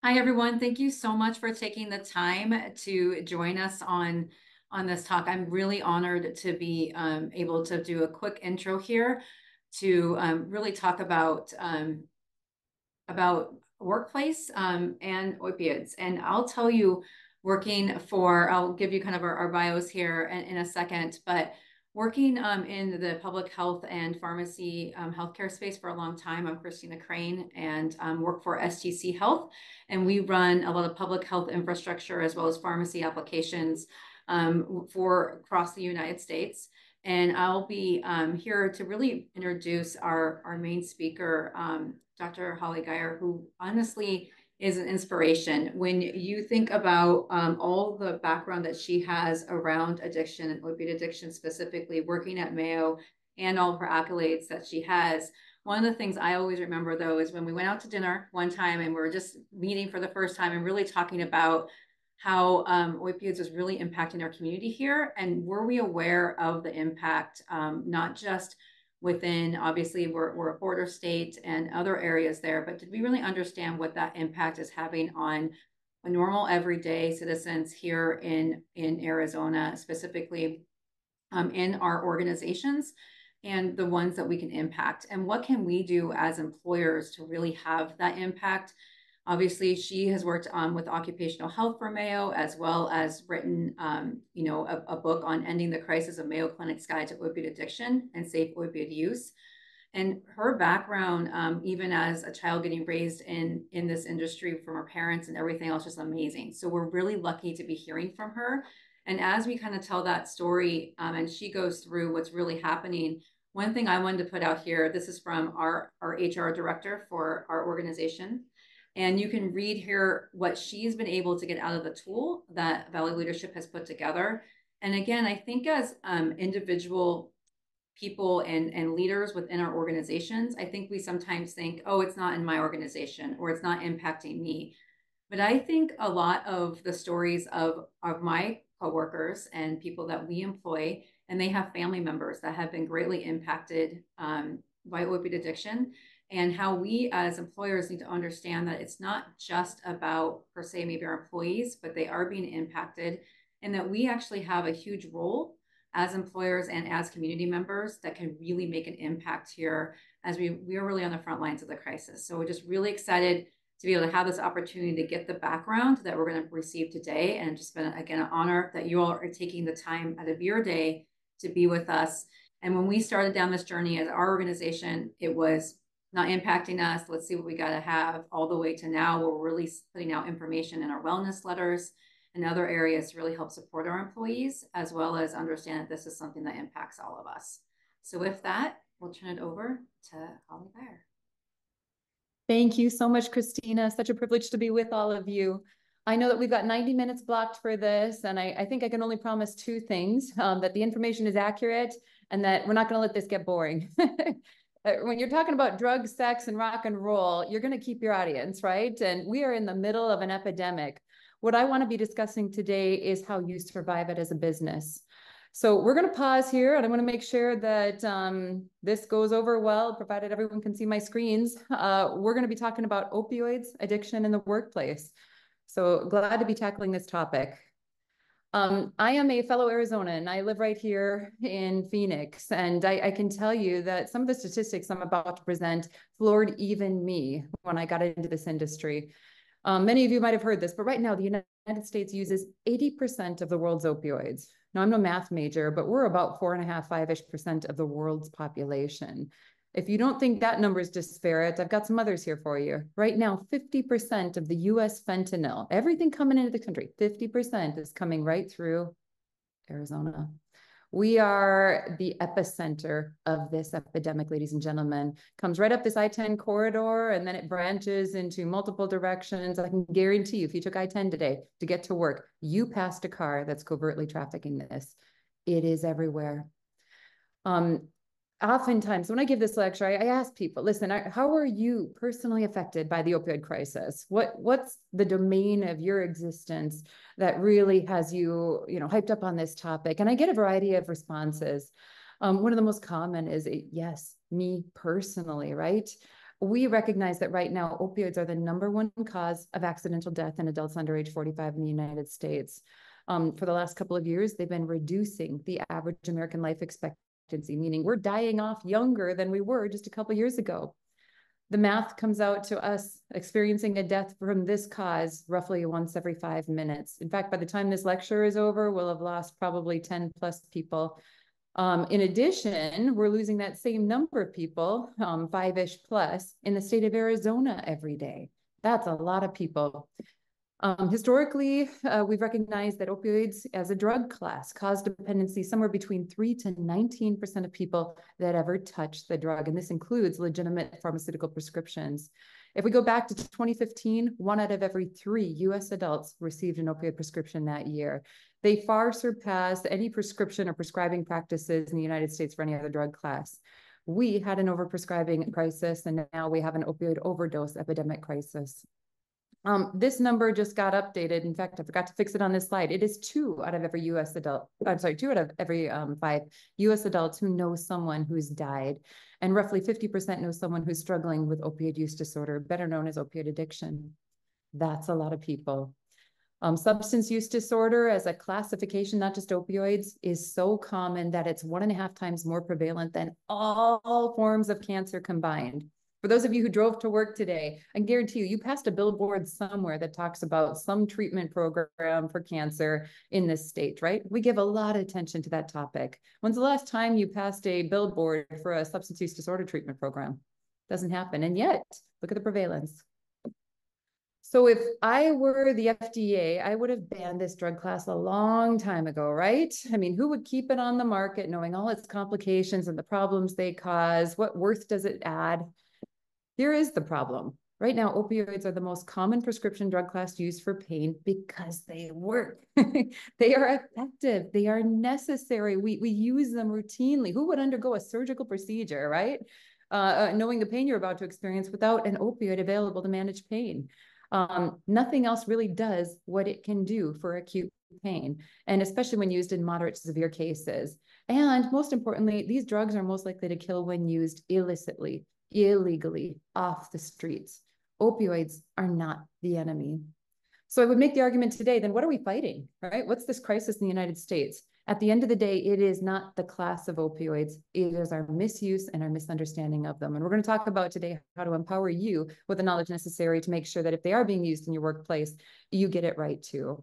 Hi, everyone. Thank you so much for taking the time to join us on this talk. I'm really honored to be able to do a quick intro here to really talk about workplace and opioids. And I'll tell you, I'll give you kind of our bios here in a second, but working in the public health and pharmacy healthcare space for a long time. I'm Kristina Crane and work for STC Health. And we run a lot of public health infrastructure as well as pharmacy applications for across the United States. And I'll be here to really introduce our main speaker, Dr. Holly Geyer, who honestly is an inspiration. When you think about all the background that she has around addiction and opiate addiction, specifically working at Mayo and all of her accolades that she has, one of the things I always remember, though, is when we went out to dinner one time and we were just meeting for the first time and really talking about how opioids was really impacting our community here. And were we aware of the impact, not just within, obviously, we're a border state and other areas there, but did we really understand what that impact is having on a normal everyday citizens here in Arizona, specifically in our organizations and the ones that we can impact? And what can we do as employers to really have that impact? Obviously, she has worked with occupational health for Mayo, as well as written, a book on ending the crisis of Mayo Clinic's guide to opiate addiction and safe opioid use. And her background, even as a child getting raised in this industry from her parents and everything else, just amazing. So we're really lucky to be hearing from her. And as we kind of tell that story, and she goes through what's really happening, one thing I wanted to put out here, this is from our HR director for our organization. And you can read here what she's been able to get out of the tool that Valley Leadership has put together. And again, I think as individual people and leaders within our organizations, I think we sometimes think, oh, it's not in my organization or it's not impacting me. But I think a lot of the stories of my coworkers and people that we employ, and they have family members that have been greatly impacted by opiate addiction, and how we as employers need to understand that it's not just about, per se, maybe our employees, but they are being impacted, and that we actually have a huge role as employers and as community members that can really make an impact here as we are really on the front lines of the crisis. So we're just really excited to be able to have this opportunity to get the background that we're going to receive today. And just been, again, an honor that you all are taking the time out of your day to be with us. And when we started down this journey as our organization, it was not impacting us. Let's see what we got to have, all the way to now where we're really putting out information in our wellness letters and other areas to really help support our employees, as well as understand that this is something that impacts all of us. So with that, we'll turn it over to Holly Geyer. Thank you so much, Kristina. Such a privilege to be with all of you. I know that we've got 90 minutes blocked for this, and I think I can only promise two things, that the information is accurate and that we're not going to let this get boring. When you're talking about drugs, sex, and rock and roll, you're going to keep your audience, right? And we are in the middle of an epidemic. What I want to be discussing today is how you survive it as a business. So we're going to pause here, and I'm going to make sure that this goes over well, provided everyone can see my screens. We're going to be talking about opioids, addiction in the workplace. So glad to be tackling this topic. I am a fellow Arizonan. I live right here in Phoenix, and I can tell you that some of the statistics I'm about to present floored even me when I got into this industry. Many of you might have heard this, but right now the United States uses 80% of the world's opioids. Now, I'm no math major, but we're about 4.5, 5-ish% of the world's population. If you don't think that number is disparate, I've got some others here for you. Right now, 50% of the US fentanyl, everything coming into the country, 50% is coming right through Arizona. We are the epicenter of this epidemic, ladies and gentlemen. Comes right up this I-10 corridor, and then it branches into multiple directions. I can guarantee you, if you took I-10 today to get to work, you passed a car that's covertly trafficking this. It is everywhere. Oftentimes, when I give this lecture, I ask people, listen, how are you personally affected by the opioid crisis? What's the domain of your existence that really has you, hyped up on this topic? And I get a variety of responses. One of the most common is, yes, me personally, right? we recognize that right now, opioids are the #1 cause of accidental death in adults under age 45 in the United States. For the last couple of years, they've been reducing the average American life expectancy, meaning we're dying off younger than we were just a couple of years ago. The math comes out to us experiencing a death from this cause roughly once every 5 minutes. In fact, by the time this lecture is over, we'll have lost probably 10 plus people. In addition, we're losing that same number of people, 5-ish plus, in the state of Arizona every day. That's a lot of people. Historically, we've recognized that opioids as a drug class cause dependency somewhere between 3 to 19% of people that ever touch the drug. And this includes legitimate pharmaceutical prescriptions. If we go back to 2015, 1 out of every 3 US adults received an opioid prescription that year. They far surpassed any prescription or prescribing practices in the United States for any other drug class. We had an overprescribing crisis, and now we have an opioid overdose epidemic crisis. This number just got updated. In fact, I forgot to fix it on this slide. It is 2 out of every US adult. I'm sorry, 2 out of every 5 US adults who know someone who's died. And roughly 50% know someone who's struggling with opioid use disorder, better known as opioid addiction. That's a lot of people. Substance use disorder as a classification, not just opioids, is so common that it's 1.5 times more prevalent than all forms of cancer combined. For those of you who drove to work today, I can guarantee you passed a billboard somewhere that talks about some treatment program for cancer in this state, right? We give a lot of attention to that topic. When's the last time you passed a billboard for a substance use disorder treatment program? Doesn't happen. And yet, look at the prevalence. So if I were the FDA, I would have banned this drug class a long time ago, right? I mean, who would keep it on the market knowing all its complications and the problems they cause? What worth does it add? Here is the problem. Right now, opioids are the most common prescription drug class used for pain because they work. They are effective. They are necessary. We use them routinely. Who would undergo a surgical procedure, right? Knowing the pain you're about to experience without an opioid available to manage pain. Nothing else really does what it can do for acute pain, and especially when used in moderate to severe cases. And most importantly, these drugs are most likely to kill when used illicitly, illegally, off the streets. Opioids are not the enemy. So I would make the argument today, then what are we fighting, right? What's this crisis in the United States? At the end of the day, it is not the class of opioids. It is our misuse and our misunderstanding of them. And we're going to talk about today how to empower you with the knowledge necessary to make sure that if they are being used in your workplace, you get it right too.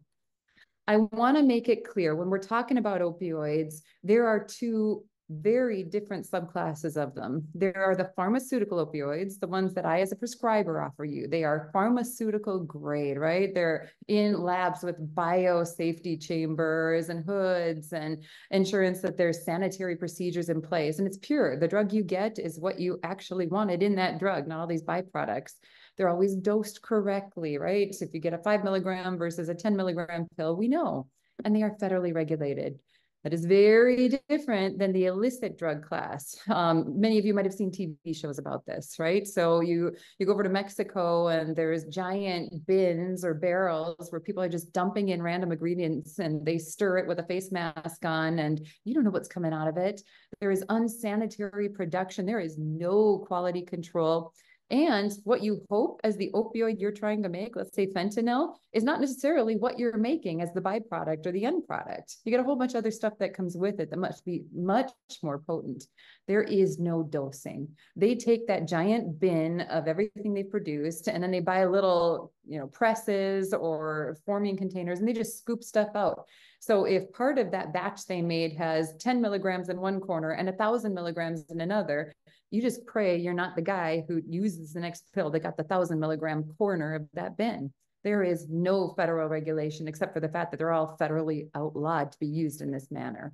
I want to make it clear when we're talking about opioids, there are 2 very different subclasses of them. There are the pharmaceutical opioids, the ones that I as a prescriber offer you. They are pharmaceutical grade, right? They're in labs with biosafety chambers and hoods and insurance that there's sanitary procedures in place. And it's pure. The drug you get is what you actually wanted in that drug, not all these byproducts. They're always dosed correctly, right? So if you get a 5 milligram versus a 10 milligram pill, we know, and they are federally regulated. That is very different than the illicit drug class. Many of you might have seen TV shows about this, right? So you go over to Mexico and there's giant bins or barrels where people are just dumping in random ingredients and they stir it with a face mask on and you don't know what's coming out of it. There is unsanitary production. There is no quality control. And what you hope as the opioid you're trying to make, let's say fentanyl, is not necessarily what you're making as the byproduct or the end product. You get a whole bunch of other stuff that comes with it that must be much more potent. There is no dosing. They take that giant bin of everything they've produced and then they buy little, presses or forming containers and they just scoop stuff out. So if part of that batch they made has 10 milligrams in one corner and 1,000 milligrams in another, you just pray you're not the guy who uses the next pill that got the 1,000 milligram corner of that bin. There is no federal regulation except for the fact that they're all federally outlawed to be used in this manner.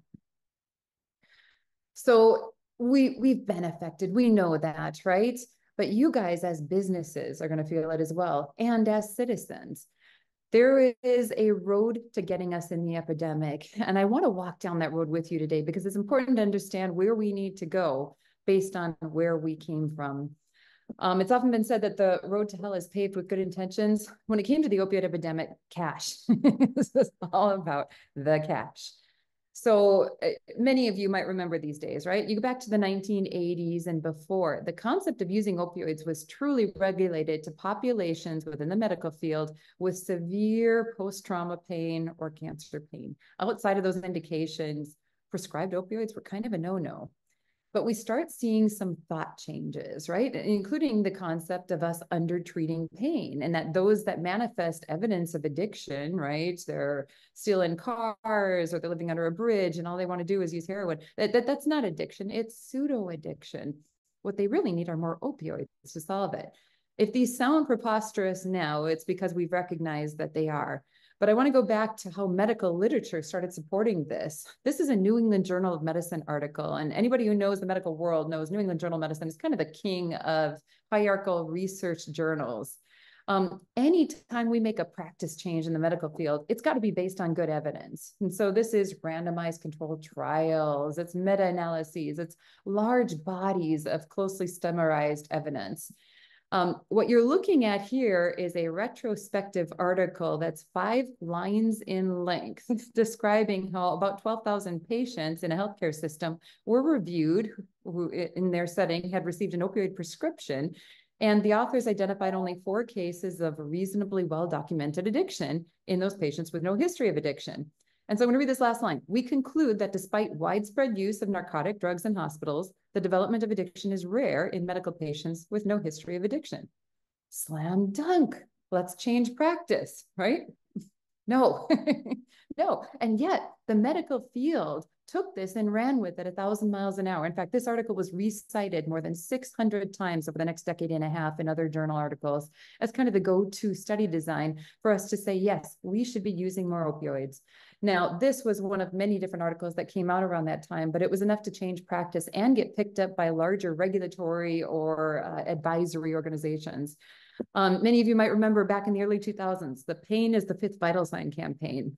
So we've been affected. We know that, right? But you guys as businesses are going to feel it as well, and as citizens. There is a road to getting us in the epidemic. And I want to walk down that road with you today because it's important to understand where we need to go based on where we came from. It's often been said that the road to hell is paved with good intentions. When it came to the opioid epidemic, cash. This is all about the cash. So many of you might remember these days, right? You go back to the 1980s and before, the concept of using opioids was truly regulated to populations within the medical field with severe post-trauma pain or cancer pain. Outside of those indications, prescribed opioids were kind of a no-no. But we start seeing some thought changes, right? Including the concept of us under treating pain, and that those that manifest evidence of addiction, right? They're stealing cars or they're living under a bridge and all they want to do is use heroin. That's not addiction, it's pseudo addiction. What they really need are more opioids to solve it. If these sound preposterous now, it's because we've recognized that they are. But I want to go back to how medical literature started supporting this. This is a New England Journal of Medicine article. And anybody who knows the medical world knows New England Journal of Medicine is kind of the king of hierarchical research journals. Anytime we make a practice change in the medical field, it's got to be based on good evidence. And so this is randomized controlled trials, it's meta-analyses, it's large bodies of closely summarized evidence. What you're looking at here is a retrospective article that's 5 lines in length, describing how about 12,000 patients in a healthcare system were reviewed who in their setting had received an opioid prescription. And the authors identified only 4 cases of reasonably well-documented addiction in those patients with no history of addiction. And so I'm going to read this last line. We conclude that despite widespread use of narcotic drugs in hospitals, the development of addiction is rare in medical patients with no history of addiction. Slam dunk. Let's change practice, right? No, no. And yet the medical field took this and ran with it 1,000 miles an hour. In fact, this article was recited more than 600 times over the next decade and a half in other journal articles as kind of the go-to study design for us to say, yes, we should be using more opioids. Now, this was one of many different articles that came out around that time, but it was enough to change practice and get picked up by larger regulatory or advisory organizations. Many of you might remember back in the early 2000s, the Pain is the Fifth Vital Sign campaign.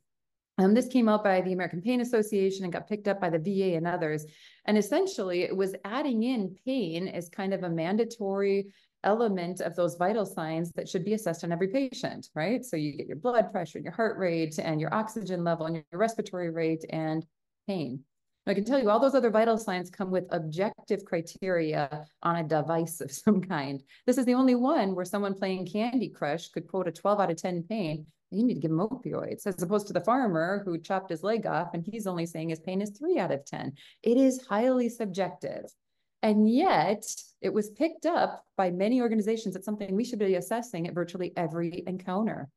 This came out by the American Pain Association and got picked up by the VA and others. And essentially, it was adding in pain as kind of a mandatory element of those vital signs that should be assessed on every patient, right? So you get your blood pressure, and your heart rate, and your oxygen level, and your respiratory rate, and pain. I can tell you all those other vital signs come with objective criteria on a device of some kind. This is the only one where someone playing Candy Crush could quote a 12 out of 10 pain. You need to give him opioids, as opposed to the farmer who chopped his leg off and he's only saying his pain is 3 out of 10. It is highly subjective. And yet it was picked up by many organizations as something we should be assessing at virtually every encounter.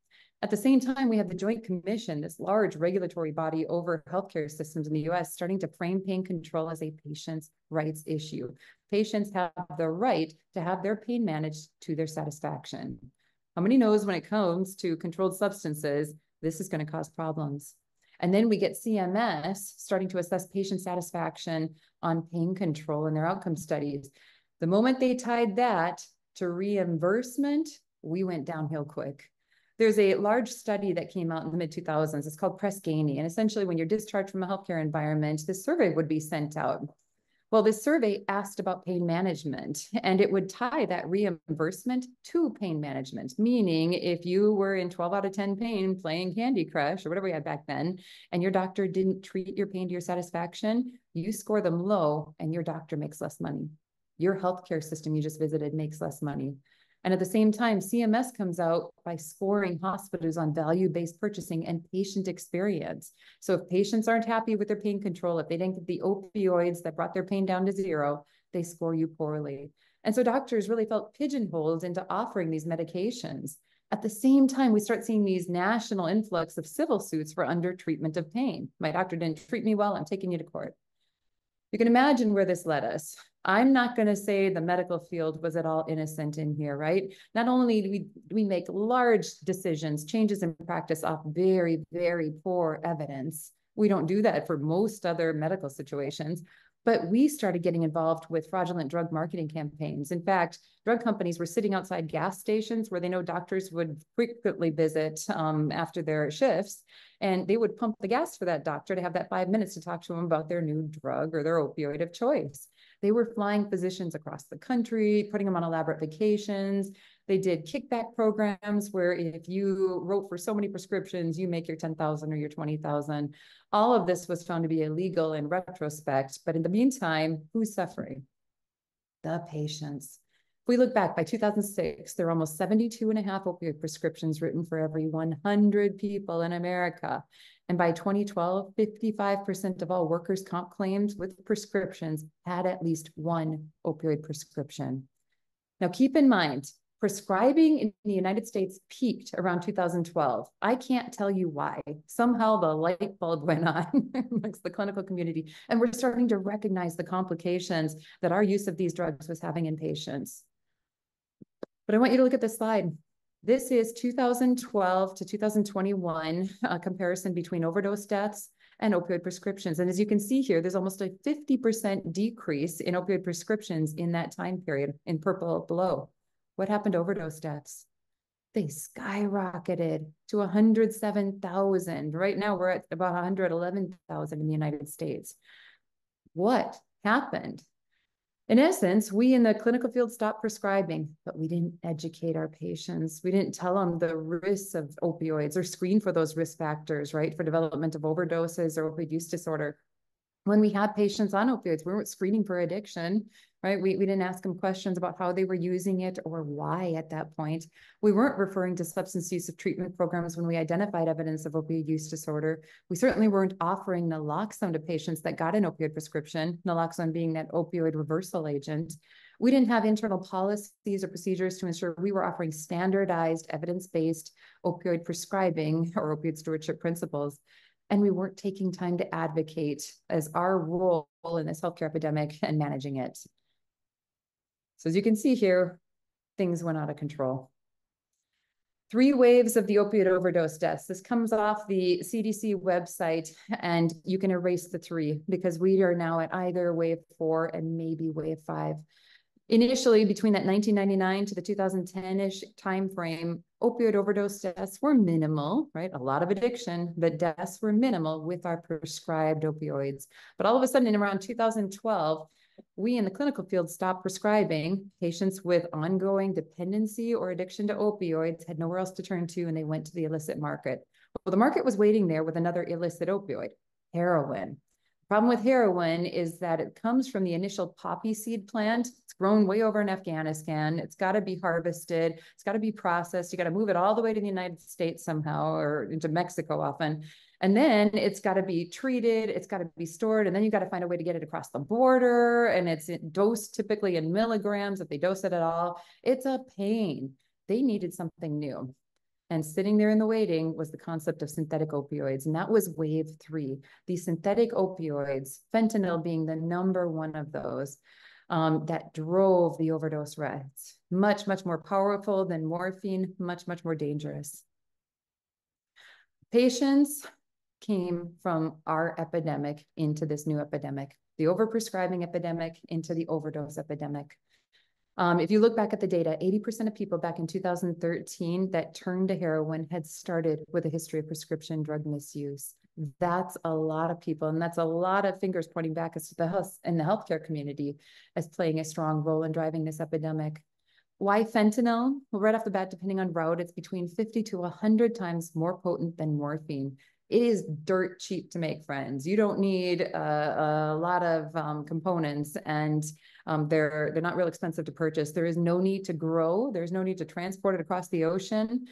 At the same time, we have the Joint Commission, this large regulatory body over healthcare systems in the US, starting to frame pain control as a patient's rights issue. Patients have the right to have their pain managed to their satisfaction. How many knows when it comes to controlled substances, this is going to cause problems? And then we get CMS starting to assess patient satisfaction on pain control in their outcome studies. The moment they tied that to reimbursement, we went downhill quick. There's a large study that came out in the mid-2000s. It's called Press-Ganey. And essentially, when you're discharged from a healthcare environment, this survey would be sent out. Well, this survey asked about pain management, and it would tie that reimbursement to pain management, meaning if you were in 12 out of 10 pain playing Candy Crush or whatever we had back then, and your doctor didn't treat your pain to your satisfaction, you score them low and your doctor makes less money. Your healthcare system you just visited makes less money. And at the same time, CMS comes out by scoring hospitals on value-based purchasing and patient experience. So if patients aren't happy with their pain control, if they didn't get the opioids that brought their pain down to 0, they score you poorly. And so doctors really felt pigeonholed into offering these medications. At the same time, we start seeing these national influx of civil suits for under-treatment of pain. My doctor didn't treat me well, I'm taking you to court. You can imagine where this led us. I'm not going to say the medical field was at all innocent in here, right? Not only do we make large decisions, changes in practice off very, very poor evidence. We don't do that for most other medical situations, but we started getting involved with fraudulent drug marketing campaigns. In fact, drug companies were sitting outside gas stations where they know doctors would frequently visit after their shifts, and they would pump the gas for that doctor to have that 5 minutes to talk to them about their new drug or their opioid of choice. They were flying physicians across the country, putting them on elaborate vacations. They did kickback programs where if you wrote for so many prescriptions, you make your 10,000 or your 20,000. All of this was found to be illegal in retrospect. But in the meantime, who's suffering? The patients. If we look back, by 2006, there were almost 72 and a half opioid prescriptions written for every 100 people in America. And by 2012, 55% of all workers' comp claims with prescriptions had at least one opioid prescription. Now, keep in mind, prescribing in the United States peaked around 2012. I can't tell you why. Somehow the light bulb went on amongst the clinical community, and we're starting to recognize the complications that our use of these drugs was having in patients. But I want you to look at this slide. This is 2012 to 2021 comparison between overdose deaths and opioid prescriptions. And as you can see here, there's almost a 50% decrease in opioid prescriptions in that time period in purple below. What happened to overdose deaths? They skyrocketed to 107,000. Right now, we're at about 111,000 in the United States. What happened? In essence, we in the clinical field stopped prescribing, but we didn't educate our patients. We didn't tell them the risks of opioids or screen for those risk factors, right, for development of overdoses or opioid use disorder. When we had patients on opioids, we weren't screening for addiction, right? We didn't ask them questions about how they were using it or why at that point. We weren't referring to substance use of treatment programs when we identified evidence of opioid use disorder. We certainly weren't offering naloxone to patients that got an opioid prescription, naloxone being that opioid reversal agent. We didn't have internal policies or procedures to ensure we were offering standardized evidence-based opioid prescribing or opioid stewardship principles. And we weren't taking time to advocate as our role in this healthcare epidemic and managing it. So as you can see here, things went out of control. 3 waves of the opioid overdose deaths. This comes off the CDC website, and you can erase the 3 because we are now at either wave 4 and maybe wave 5. Initially, between that 1999 to the 2010-ish timeframe, opioid overdose deaths were minimal, right? A lot of addiction, but deaths were minimal with our prescribed opioids. But all of a sudden, in around 2012, we in the clinical field stopped prescribing. Patients with ongoing dependency or addiction to opioids had nowhere else to turn to, and they went to the illicit market. Well, the market was waiting there with another illicit opioid, heroin. Problem with heroin is that it comes from the initial poppy seed plant. It's grown way over in Afghanistan. It's got to be harvested. It's got to be processed. You got to move it all the way to the United States somehow, or into Mexico often. And then it's got to be treated. It's got to be stored. And then you got to find a way to get it across the border. And it's dosed typically in milligrams if they dose it at all. It's a pain. They needed something new. And sitting there in the waiting was the concept of synthetic opioids. And that was wave 3. These synthetic opioids, fentanyl being the #1 of those, that drove the overdose rates. Much, much more powerful than morphine, much, much more dangerous. Patients came from our epidemic into this new epidemic, the overprescribing epidemic into the overdose epidemic. If you look back at the data, 80% of people back in 2013 that turned to heroin had started with a history of prescription drug misuse. That's a lot of people, and that's a lot of fingers pointing back as to the health and the healthcare community as playing a strong role in driving this epidemic. Why fentanyl? Well, right off the bat, depending on route, it's between 50 to 100 times more potent than morphine. It is dirt cheap to make, friends. You don't need a lot of components, and they're not real expensive to purchase. There is no need to grow. There's no need to transport it across the ocean.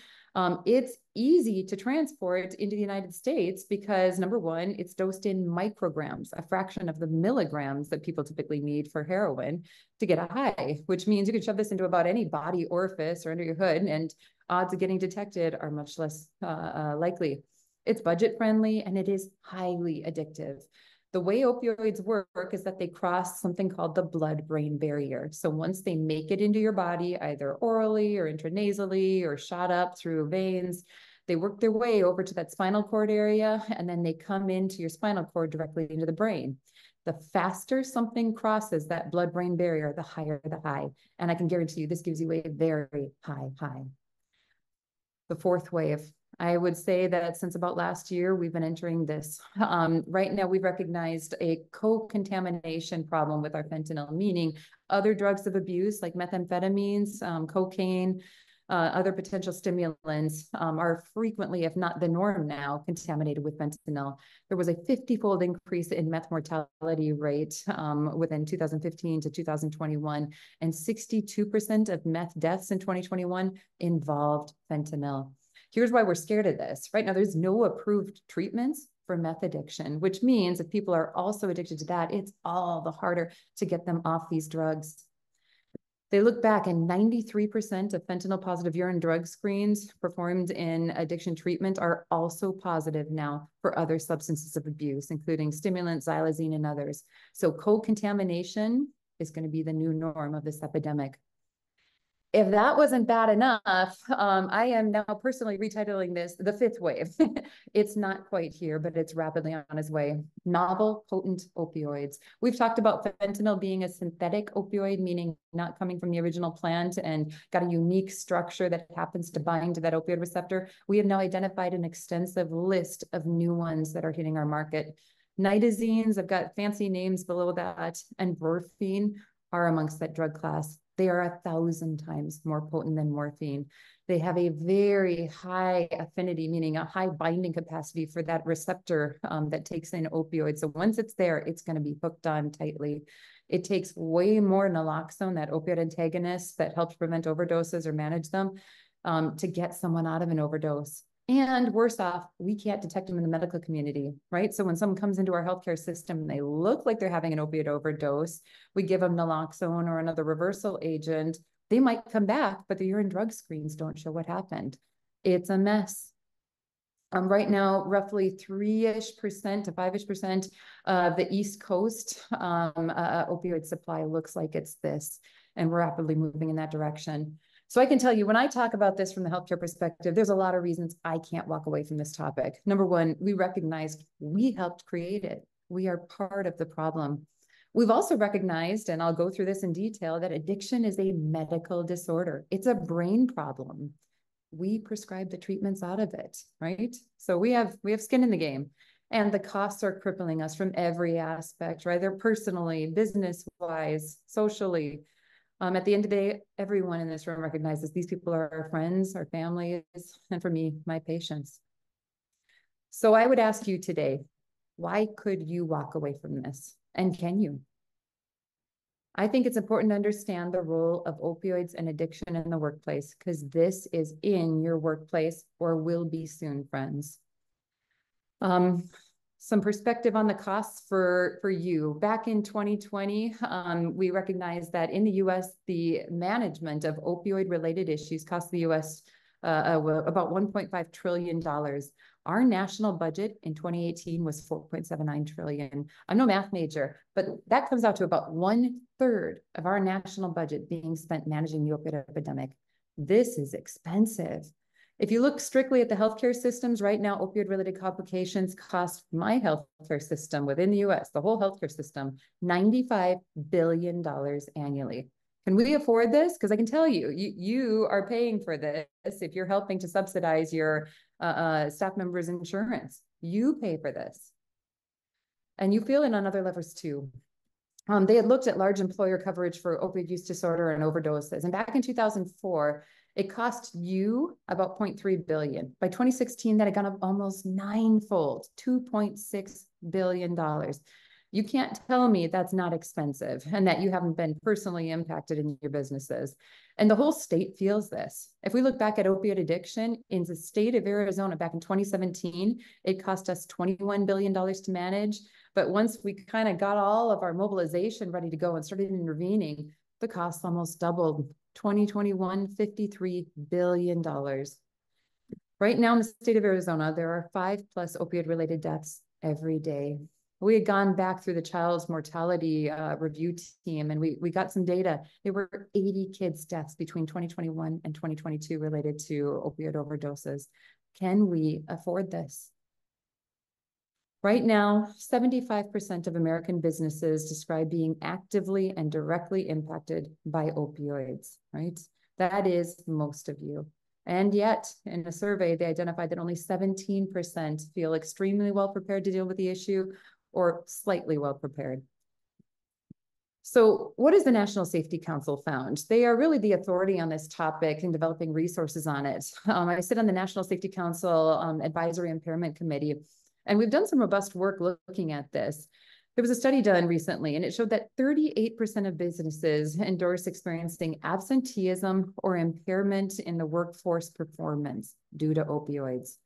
It's easy to transport into the United States because, #1, it's dosed in micrograms, a fraction of the milligrams that people typically need for heroin to get a high, which means you can shove this into about any body orifice or under your hood, and odds of getting detected are much less likely. It's budget friendly, and it is highly addictive. The way opioids work is that they cross something called the blood-brain barrier. So once they make it into your body, either orally or intranasally or shot up through veins, they work their way over to that spinal cord area, and then they come into your spinal cord directly into the brain. The faster something crosses that blood-brain barrier, the higher the high. And I can guarantee you this gives you a very high high. The 4th wave. I would say that since about last year, we've been entering this. Right now, we've recognized a co-contamination problem with our fentanyl, meaning other drugs of abuse like methamphetamines, cocaine, Other potential stimulants are frequently, if not the norm now, contaminated with fentanyl. There was a 50-fold increase in meth mortality rate within 2015 to 2021, and 62% of meth deaths in 2021 involved fentanyl. Here's why we're scared of this. Right now, there's no approved treatments for meth addiction, which means if people are also addicted to that, it's all the harder to get them off these drugs. They look back and 93% of fentanyl positive urine drug screens performed in addiction treatment are also positive now for other substances of abuse, including stimulants, xylazine, and others. So co-contamination is going to be the new norm of this epidemic. If that wasn't bad enough, I am now personally retitling this the fifth wave. It's not quite here, but it's rapidly on its way. Novel, potent opioids. We've talked about fentanyl being a synthetic opioid, meaning not coming from the original plant and got a unique structure that happens to bind to that opioid receptor. We have now identified an extensive list of new ones that are hitting our market. Nitazines, I've got fancy names below that, and morphine are amongst that drug class. They are 1,000 times more potent than morphine. They have a very high affinity, meaning a high binding capacity for that receptor that takes in opioids. So once it's there, it's going to be hooked on tightly. It takes way more naloxone, that opioid antagonist that helps prevent overdoses or manage them, to get someone out of an overdose. And worse off, we can't detect them in the medical community, right? So when someone comes into our healthcare system and they look like they're having an opioid overdose, we give them naloxone or another reversal agent. They might come back, but the urine drug screens don't show what happened. It's a mess. Right now, roughly 3-ish% to 5-ish% of the East Coast opioid supply looks like it's this, and we're rapidly moving in that direction. So I can tell you, when I talk about this from the healthcare perspective, there's a lot of reasons I can't walk away from this topic. Number one, we recognized we helped create it. We are part of the problem. We've also recognized, and I'll go through this in detail, that addiction is a medical disorder. It's a brain problem. We prescribe the treatments out of it, right? So we have skin in the game. And the costs are crippling us from every aspect, right? They're personally, business-wise, socially. At the end of the day, everyone in this room recognizes these people are our friends, our families, and for me, my patients. So I would ask you today, why could you walk away from this? And can you? I think it's important to understand the role of opioids and addiction in the workplace, because this is in your workplace or will be soon, friends. Some perspective on the costs for you. Back in 2020, we recognized that in the US, the management of opioid-related issues cost the US about $1.5 trillion. Our national budget in 2018 was $4.79 trillion. I'm no math major, but that comes out to about 1/3 of our national budget being spent managing the opioid epidemic. This is expensive. If you look strictly at the healthcare systems right now, opioid-related complications cost my healthcare system within the US, the whole healthcare system, $95 billion annually. Can we afford this? Because I can tell you, you are paying for this if you're helping to subsidize your staff members' insurance. You pay for this. And you feel it on other levels too. They had looked at large employer coverage for opioid use disorder and overdoses. And back in 2004, it cost you about $0.3 billion. By 2016, that had gone up almost ninefold, $2.6 billion. You can't tell me that's not expensive and that you haven't been personally impacted in your businesses. And the whole state feels this. If we look back at opioid addiction in the state of Arizona back in 2017, it cost us $21 billion to manage. But once we kind of got all of our mobilization ready to go and started intervening, the cost almost doubled. 2021, $53 billion. Right now in the state of Arizona, there are 5+ opioid-related deaths every day. We had gone back through the child's mortality review team, and we got some data. There were 80 kids' deaths between 2021 and 2022 related to opioid overdoses. Can we afford this? Right now, 75% of American businesses describe being actively and directly impacted by opioids, right? That is most of you. And yet, in a survey, they identified that only 17% feel extremely well prepared to deal with the issue or slightly well prepared. So what has the National Safety Council found? They are really the authority on this topic and developing resources on it. I sit on the National Safety Council Advisory Impairment Committee, and we've done some robust work looking at this. There was a study done recently, and it showed that 38% of businesses endorse experiencing absenteeism or impairment in the workforce performance due to opioids.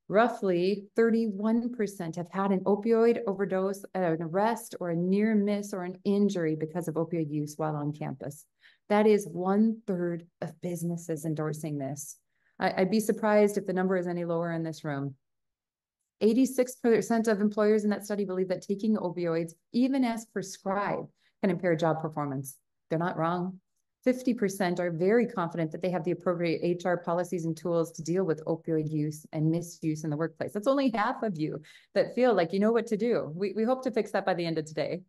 Roughly 31% have had an opioid overdose, an arrest, or a near miss or an injury because of opioid use while on campus. That is 1/3 of businesses endorsing this. I'd be surprised if the number is any lower in this room. 86% of employers in that study believe that taking opioids, even as prescribed, can impair job performance. They're not wrong. 50% are very confident that they have the appropriate HR policies and tools to deal with opioid use and misuse in the workplace. That's only half of you that feel like you know what to do. We hope to fix that by the end of today.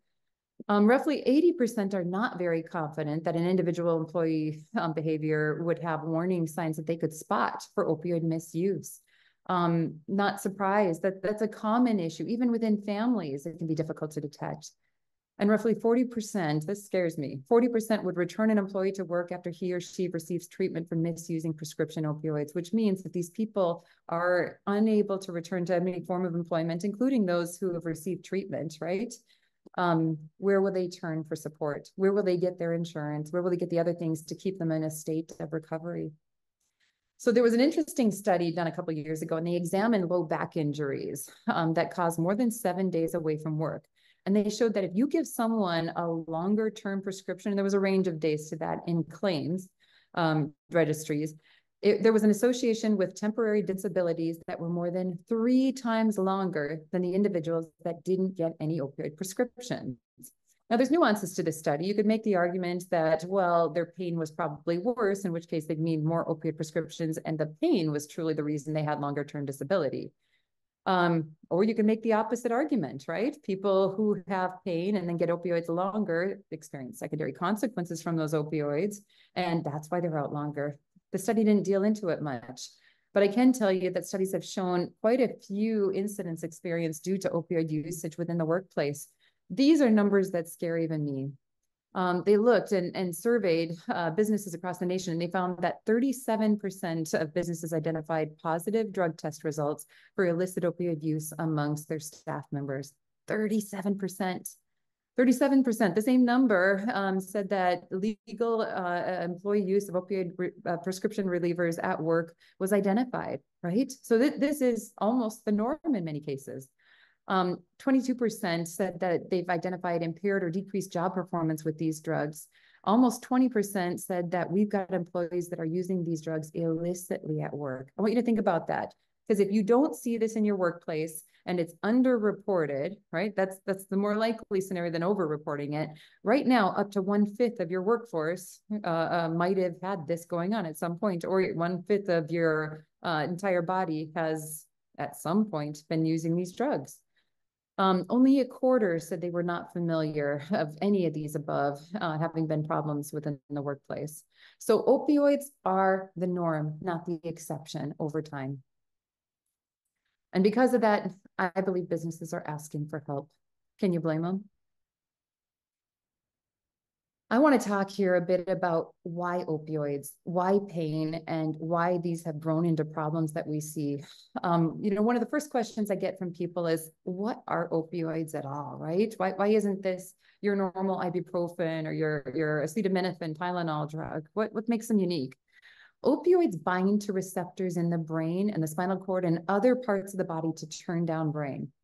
Roughly 80% are not very confident that an individual employee behavior would have warning signs that they could spot for opioid misuse. Not surprised that that's a common issue. Even within families, it can be difficult to detect. And roughly 40%, this scares me, 40% would return an employee to work after he or she receives treatment for misusing prescription opioids, which means that these people are unable to return to any form of employment, including those who have received treatment, right? Where will they turn for support? Where will they get their insurance? Where will they get the other things to keep them in a state of recovery? So there was an interesting study done a couple of years ago, and they examined low back injuries that cause more than 7 days away from work. And they showed that if you give someone a longer term prescription, and there was a range of days to that in claims registries, there was an association with temporary disabilities that were more than 3 times longer than the individuals that didn't get any opioid prescriptions. Now, there's nuances to this study. You could make the argument that, well, their pain was probably worse, in which case they'd need more opioid prescriptions, and the pain was truly the reason they had longer term disability. Or you can make the opposite argument, right? People who have pain and then get opioids longer experience secondary consequences from those opioids, and that's why they're out longer. The study didn't deal into it much, but I can tell you that studies have shown quite a few incidents experienced due to opioid usage within the workplace. These are numbers that scare even me. They looked and surveyed businesses across the nation, and they found that 37% of businesses identified positive drug test results for illicit opioid use amongst their staff members. 37%. 37%. The same number said that legal employee use of opioid prescription relievers at work was identified, right? So this is almost the norm in many cases. 22% said that they've identified impaired or decreased job performance with these drugs. Almost 20% said that we've got employees that are using these drugs illicitly at work. I want you to think about that, because if you don't see this in your workplace and it's underreported, right? That's the more likely scenario than overreporting it. Right now, up to 1/5 of your workforce might have had this going on at some point, or 1/5 of your entire body has at some point been using these drugs. Only 1/4 said they were not familiar of any of these above having been problems within the workplace. So opioids are the norm, not the exception over time. And because of that, I believe businesses are asking for help. Can you blame them? I want to talk here a bit about why opioids, why pain, and why these have grown into problems that we see. One of the first questions I get from people is, what are opioids at all, right? Why isn't this your normal ibuprofen or your acetaminophen, Tylenol drug? What makes them unique? Opioids bind to receptors in the brain and the spinal cord and other parts of the body to turn down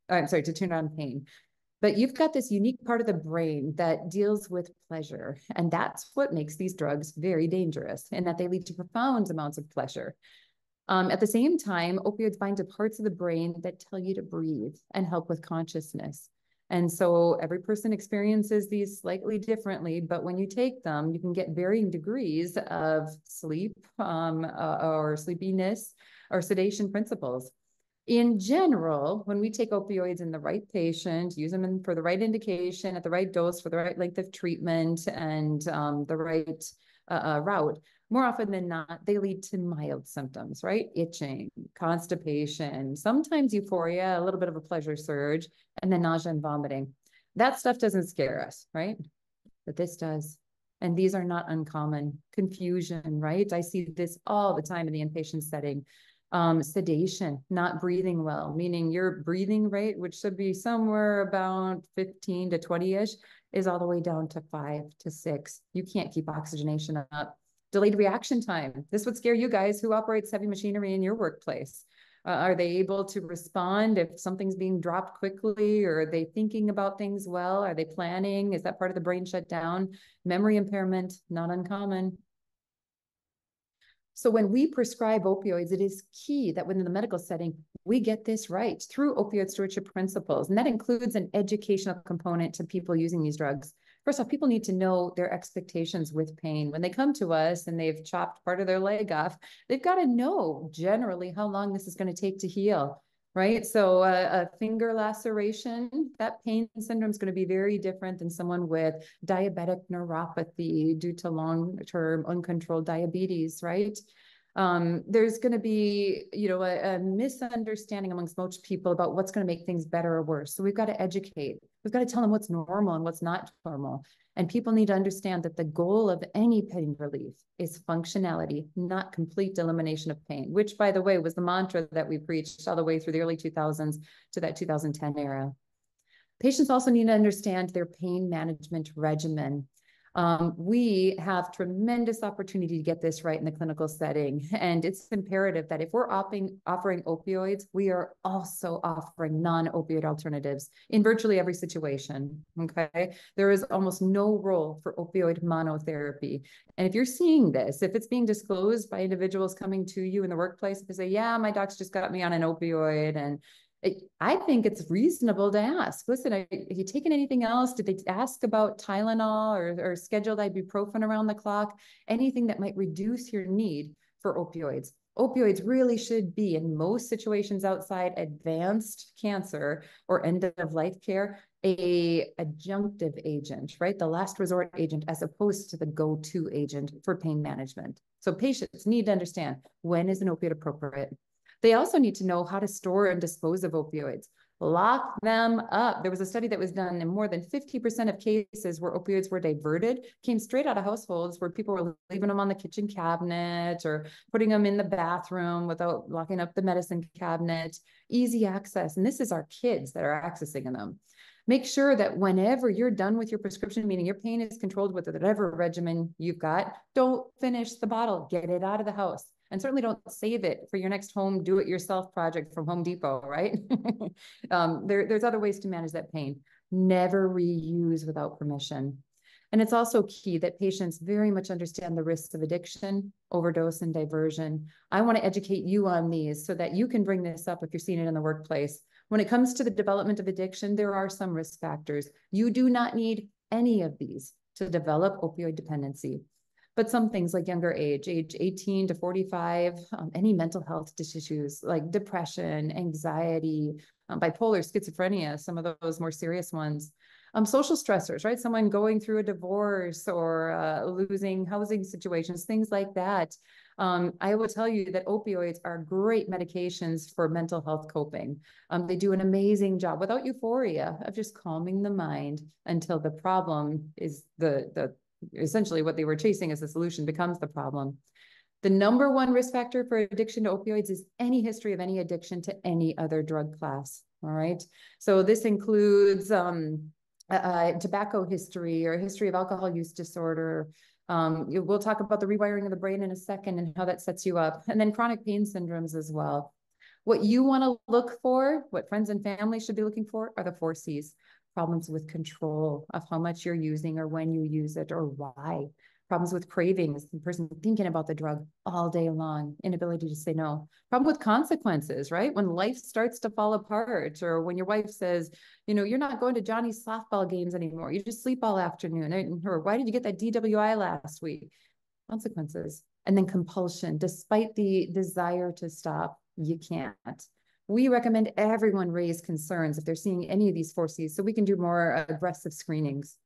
to turn down pain. But you've got this unique part of the brain that deals with pleasure. And that's what makes these drugs very dangerous, in that they lead to profound amounts of pleasure. At the same time, opioids bind to parts of the brain that tell you to breathe and help with consciousness. And so every person experiences these slightly differently, but when you take them, you can get varying degrees of sleep or sleepiness or sedation principles. In general, when we take opioids in the right patient, use them for the right indication, at the right dose, for the right length of treatment, and the right route, more often than not, they lead to mild symptoms, right? Itching, constipation, sometimes euphoria, a little bit of a pleasure surge, and then nausea and vomiting. That stuff doesn't scare us, right? that this does. And these are not uncommon. Confusion, right? I see this all the time in the inpatient setting. Sedation, not breathing well, meaning your breathing rate, which should be somewhere about 15 to 20-ish, is all the way down to 5 to 6. You can't keep oxygenation up. Delayed reaction time. This would scare you guys. Who operates heavy machinery in your workplace? Are they able to respond if something's being dropped quickly, or are they thinking about things well? Are they planning? Is that part of the brain shut down? Memory impairment, not uncommon. So when we prescribe opioids, it is key that within the medical setting, we get this right through opioid stewardship principles. And that includes an educational component to people using these drugs. First off, people need to know their expectations with pain. When they come to us and they've chopped part of their leg off, they've got to know generally how long this is going to take to heal. Right. So a finger laceration, that pain syndrome is going to be very different than someone with diabetic neuropathy due to long-term uncontrolled diabetes, right? There's going to be, a misunderstanding amongst most people about what's going to make things better or worse. So we've got to educate. We've got to tell them what's normal and what's not normal. And people need to understand that the goal of any pain relief is functionality, not complete elimination of pain, which, by the way, was the mantra that we preached all the way through the early 2000s to that 2010 era. Patients also need to understand their pain management regimen. We have tremendous opportunity to get this right in the clinical setting. And it's imperative that if we're offering opioids, we are also offering non-opioid alternatives in virtually every situation, okay? There is almost no role for opioid monotherapy. And if you're seeing this, if it's being disclosed by individuals coming to you in the workplace, if they say, yeah, my doc's just got me on an opioid, and I think it's reasonable to ask, listen, have you taken anything else? Did they ask about Tylenol or scheduled ibuprofen around the clock? Anything that might reduce your need for opioids. Opioids really should be, in most situations outside advanced cancer or end of life care, a adjunctive agent, right? The last resort agent, as opposed to the go-to agent for pain management. So patients need to understand, when is an opioid appropriate? They also need to know how to store and dispose of opioids. Lock them up. There was a study that was done in more than 50% of cases where opioids were diverted, came straight out of households where people were leaving them on the kitchen cabinet or putting them in the bathroom without locking up the medicine cabinet. Easy access. And this is our kids that are accessing them. Make sure that whenever you're done with your prescription, meaning your pain is controlled with whatever regimen you've got, don't finish the bottle. Get it out of the house. And certainly don't save it for your next home do-it-yourself project from Home Depot, right? There's other ways to manage that pain. Never reuse without permission. And it's also key that patients very much understand the risks of addiction, overdose, and diversion. I want to educate you on these so that you can bring this up if you're seeing it in the workplace. When it comes to the development of addiction, there are some risk factors. You do not need any of these to develop opioid dependency. But some things like younger age 18 to 45, any mental health issues like depression, anxiety, bipolar, schizophrenia, some of those more serious ones. Social stressors, right? Someone going through a divorce or losing housing situations, things like that. I will tell you that opioids are great medications for mental health coping. They do an amazing job without euphoria of just calming the mind until the problem is essentially what they were chasing as the solution becomes the problem. The number one risk factor for addiction to opioids is any history of any addiction to any other drug class. All right. So this includes tobacco history or history of alcohol use disorder. We'll talk about the rewiring of the brain in a second and how that sets you up. And then chronic pain syndromes as well. What you want to look for, what friends and family should be looking for, are the 4 C's. Problems with control of how much you're using or when you use it or why. Problems with cravings, the person thinking about the drug all day long, inability to say no. Problem with consequences, right? When life starts to fall apart, or when your wife says, you're not going to Johnny's softball games anymore. You just sleep all afternoon. Or why did you get that DWI last week? Consequences. And then compulsion, despite the desire to stop, you can't. We recommend everyone raise concerns if they're seeing any of these 4 C's so we can do more aggressive screenings.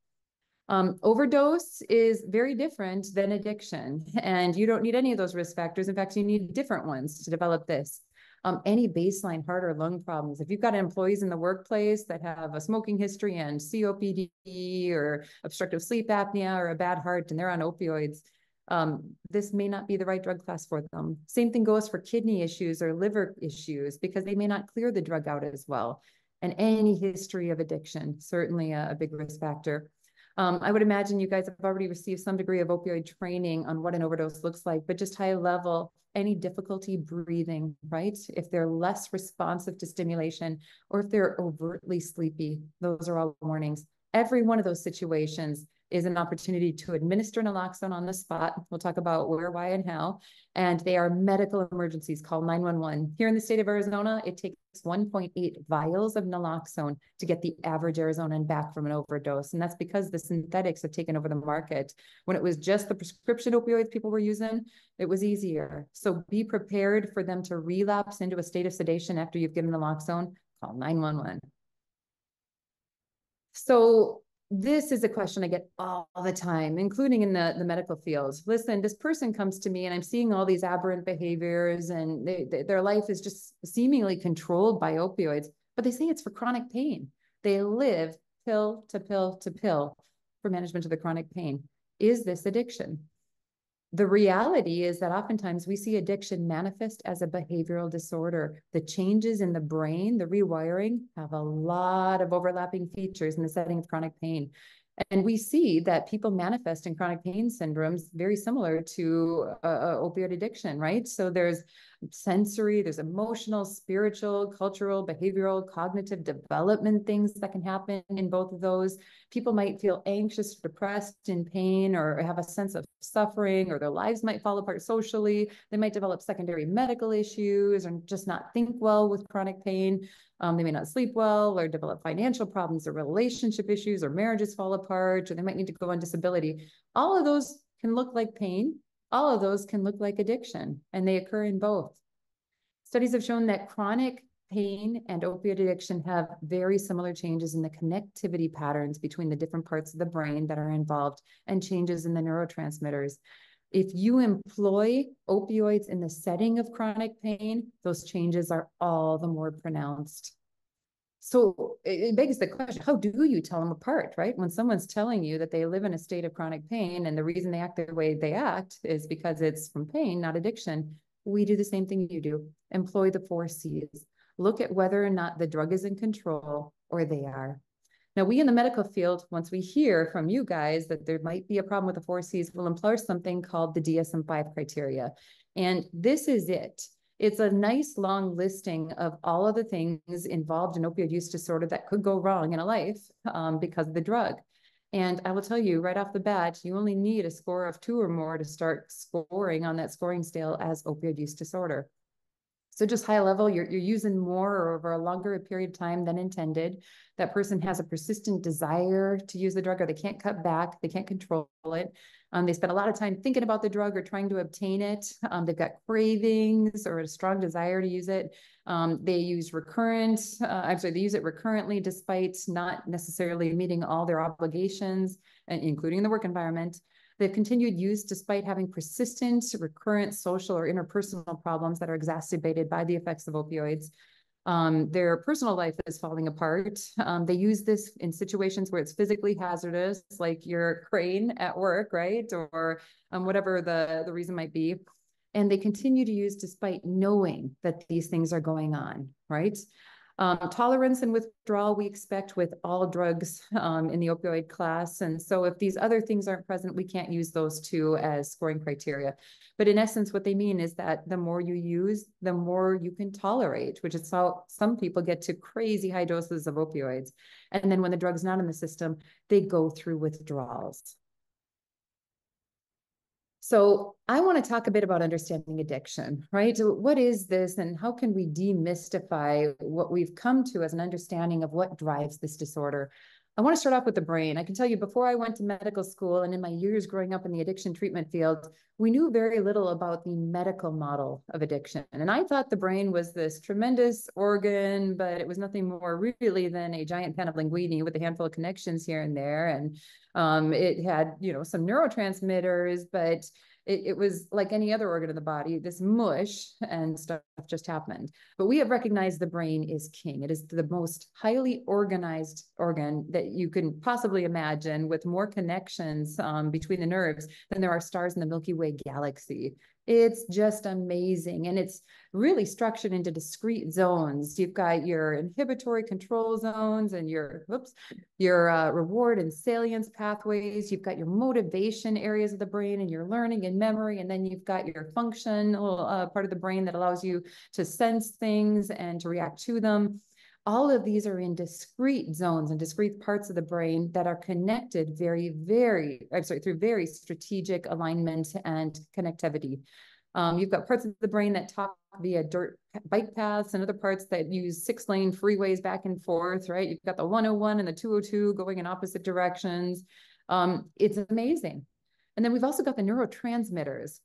Overdose is very different than addiction, and you don't need any of those risk factors. In fact, you need different ones to develop this. any baseline heart or lung problems. If you've got employees in the workplace that have a smoking history and COPD or obstructive sleep apnea or a bad heart and they're on opioids, this may not be the right drug class for them. Same thing goes for kidney issues or liver issues because they may not clear the drug out as well. And any history of addiction, certainly a big risk factor. I would imagine you guys have already received some degree of opioid training on what an overdose looks like, but just high level, any difficulty breathing, right? If they're less responsive to stimulation or if they're overtly sleepy, those are all warnings. Every one of those situations is an opportunity to administer naloxone on the spot. We'll talk about where, why, and how. And they are medical emergencies. Call 911. Here in the state of Arizona, it takes 1.8 vials of naloxone to get the average Arizonan back from an overdose. And that's because the synthetics have taken over the market. When it was just the prescription opioids people were using, it was easier. So be prepared for them to relapse into a state of sedation after you've given naloxone. Call 911. So this is a question I get all the time, including in the medical field. Listen, this person comes to me and I'm seeing all these aberrant behaviors and their life is just seemingly controlled by opioids, but they say it's for chronic pain. They live pill to pill to pill for management of the chronic pain. Is this addiction? The reality is that oftentimes we see addiction manifest as a behavioral disorder. The changes in the brain, the rewiring, have a lot of overlapping features in the setting of chronic pain. And we see that people manifest in chronic pain syndromes very similar to opioid addiction, right? So there's sensory, there's emotional, spiritual, cultural, behavioral, cognitive development things that can happen in both of those. People might feel anxious, depressed, in pain, or have a sense of suffering, or their lives might fall apart socially. They might develop secondary medical issues or just not think well with chronic pain. They may not sleep well or develop financial problems or relationship issues or marriages fall apart, or they might need to go on disability. All of those can look like pain. All of those can look like addiction, and they occur in both. Studies have shown that chronic pain and opioid addiction have very similar changes in the connectivity patterns between the different parts of the brain that are involved and changes in the neurotransmitters. If you employ opioids in the setting of chronic pain, those changes are all the more pronounced. So it begs the question, how do you tell them apart, right? When someone's telling you that they live in a state of chronic pain and the reason they act the way they act is because it's from pain, not addiction, we do the same thing you do. Employ the 4 C's. Look at whether or not the drug is in control or they are. Now, we in the medical field, once we hear from you guys that there might be a problem with the 4 C's, we'll employ something called the DSM-5 criteria. And this is it. It's a nice long listing of all of the things involved in opioid use disorder that could go wrong in a life because of the drug. And I will tell you right off the bat, you only need a score of 2 or more to start scoring on that scoring scale as opioid use disorder. So just high level, you're using more over a longer period of time than intended. That person has a persistent desire to use the drug, or they can't cut back, they can't control it. They spend a lot of time thinking about the drug or trying to obtain it. They've got cravings or a strong desire to use it. They use they use it recurrently despite not necessarily meeting all their obligations, including the work environment. They've continued use despite having persistent, recurrent social or interpersonal problems that are exacerbated by the effects of opioids. Their personal life is falling apart. They use this in situations where it's physically hazardous, like your crane at work, right? Or whatever the reason might be. And they continue to use despite knowing that these things are going on, right? Tolerance and withdrawal we expect with all drugs in the opioid class. And so if these other things aren't present, we can't use those 2 as scoring criteria. But in essence, what they mean is that the more you use, the more you can tolerate, which is how some people get to crazy high doses of opioids. And then when the drug's not in the system, they go through withdrawals. So I want to talk a bit about understanding addiction, right? What is this and how can we demystify what we've come to as an understanding of what drives this disorder? I want to start off with the brain. I can tell you before I went to medical school and in my years growing up in the addiction treatment field, we knew very little about the medical model of addiction. And I thought the brain was this tremendous organ, but it was nothing more really than a giant pan of linguine with a handful of connections here and there. And it had, some neurotransmitters, but It was like any other organ of the body, this mush and stuff just happened. But we have recognized the brain is king. It is the most highly organized organ that you can possibly imagine, with more connections between the nerves than there are stars in the Milky Way galaxy. It's just amazing. And it's really structured into discrete zones. You've got your inhibitory control zones and your reward and salience pathways. You've got your motivation areas of the brain and your learning and memory. And then you've got your functional part of the brain that allows you to sense things and to react to them. All of these are in discrete zones and discrete parts of the brain that are connected through very strategic alignment and connectivity. You've got parts of the brain that talk via dirt bike paths and other parts that use 6-lane freeways back and forth, right? You've got the 101 and the 202 going in opposite directions. It's amazing. And then we've also got the neurotransmitters.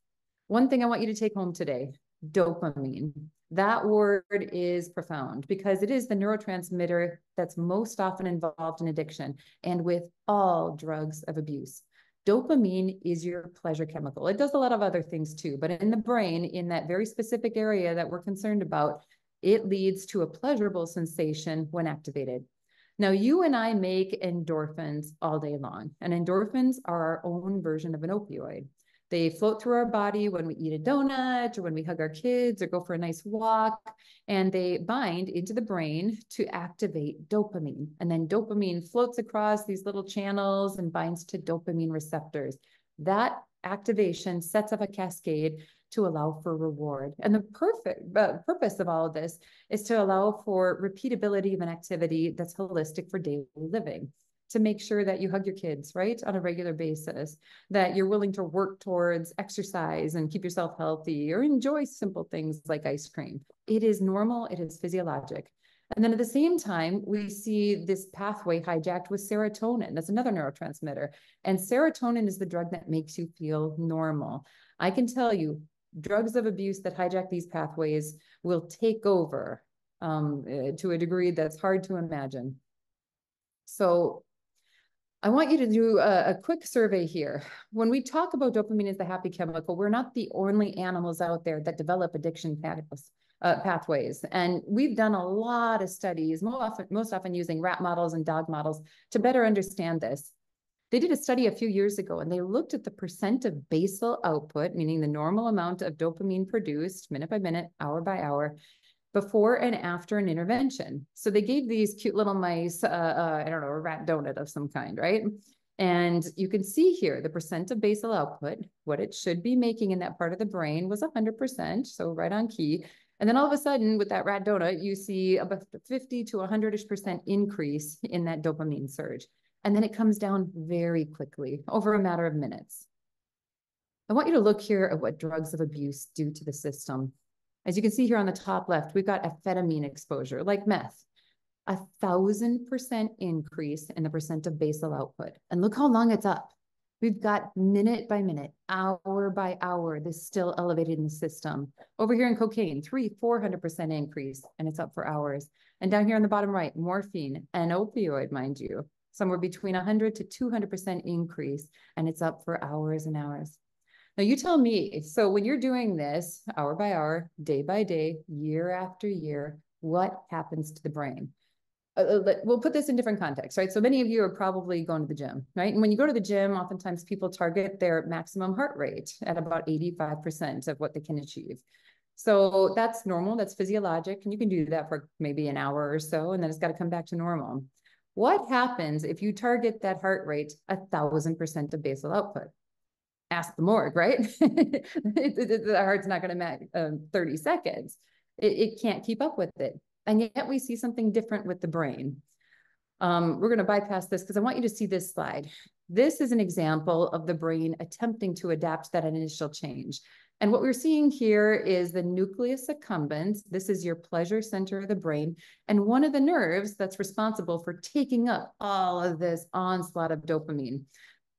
One thing I want you to take home today, dopamine. That word is profound because it is the neurotransmitter that's most often involved in addiction and with all drugs of abuse. Dopamine is your pleasure chemical. It does a lot of other things too, but in the brain, in that very specific area that we're concerned about, it leads to a pleasurable sensation when activated. Now, you and I make endorphins all day long, and endorphins are our own version of an opioid. They float through our body when we eat a donut or when we hug our kids or go for a nice walk, and they bind into the brain to activate dopamine. And then dopamine floats across these little channels and binds to dopamine receptors. That activation sets up a cascade to allow for reward. And the purpose of all of this is to allow for repeatability of an activity that's holistic for daily living, to make sure that you hug your kids, right, on a regular basis, that you're willing to work towards exercise and keep yourself healthy or enjoy simple things like ice cream. It is normal, it is physiologic. And then at the same time, we see this pathway hijacked with serotonin. That's another neurotransmitter. And serotonin is the drug that makes you feel normal. I can tell you, drugs of abuse that hijack these pathways will take over to a degree that's hard to imagine. So I want you to do a quick survey here. When we talk about dopamine as the happy chemical, we're not the only animals out there that develop addiction pathways. And we've done a lot of studies, most often using rat models and dog models, to better understand this. They did a study a few years ago, and they looked at the percent of basal output, meaning the normal amount of dopamine produced minute by minute, hour by hour, before and after an intervention. So they gave these cute little mice, I don't know, a rat donut of some kind, right? And you can see here the percent of basal output, what it should be making in that part of the brain was 100%, so right on key. And then all of a sudden with that rat donut, you see about 50 to 100% increase in that dopamine surge. And then it comes down very quickly over a matter of minutes. I want you to look here at what drugs of abuse do to the system. As you can see here on the top left, we've got amphetamine exposure, like meth, 1,000% increase in the percent of basal output. And look how long it's up. We've got minute by minute, hour by hour, this still elevated in the system. Over here in cocaine, 400% increase, and it's up for hours. And down here on the bottom right, morphine, an opioid, mind you, somewhere between 100 to 200% increase, and it's up for hours and hours. Now you tell me, so when you're doing this hour by hour, day by day, year after year, what happens to the brain? We'll put this in different contexts, right? So many of you are probably going to the gym, right? And when you go to the gym, oftentimes people target their maximum heart rate at about 85% of what they can achieve. So that's normal, that's physiologic, and you can do that for maybe an hour or so, and then it's got to come back to normal. What happens if you target that heart rate 1,000% of basal output? Ask the morgue, right? The heart's not going to match 30 seconds. It can't keep up with it. And yet we see something different with the brain. We're going to bypass this because I want you to see this slide. This is an example of the brain attempting to adapt that initial change. And what we're seeing here is the nucleus accumbens. This is your pleasure center of the brain, and one of the nerves that's responsible for taking up all of this onslaught of dopamine.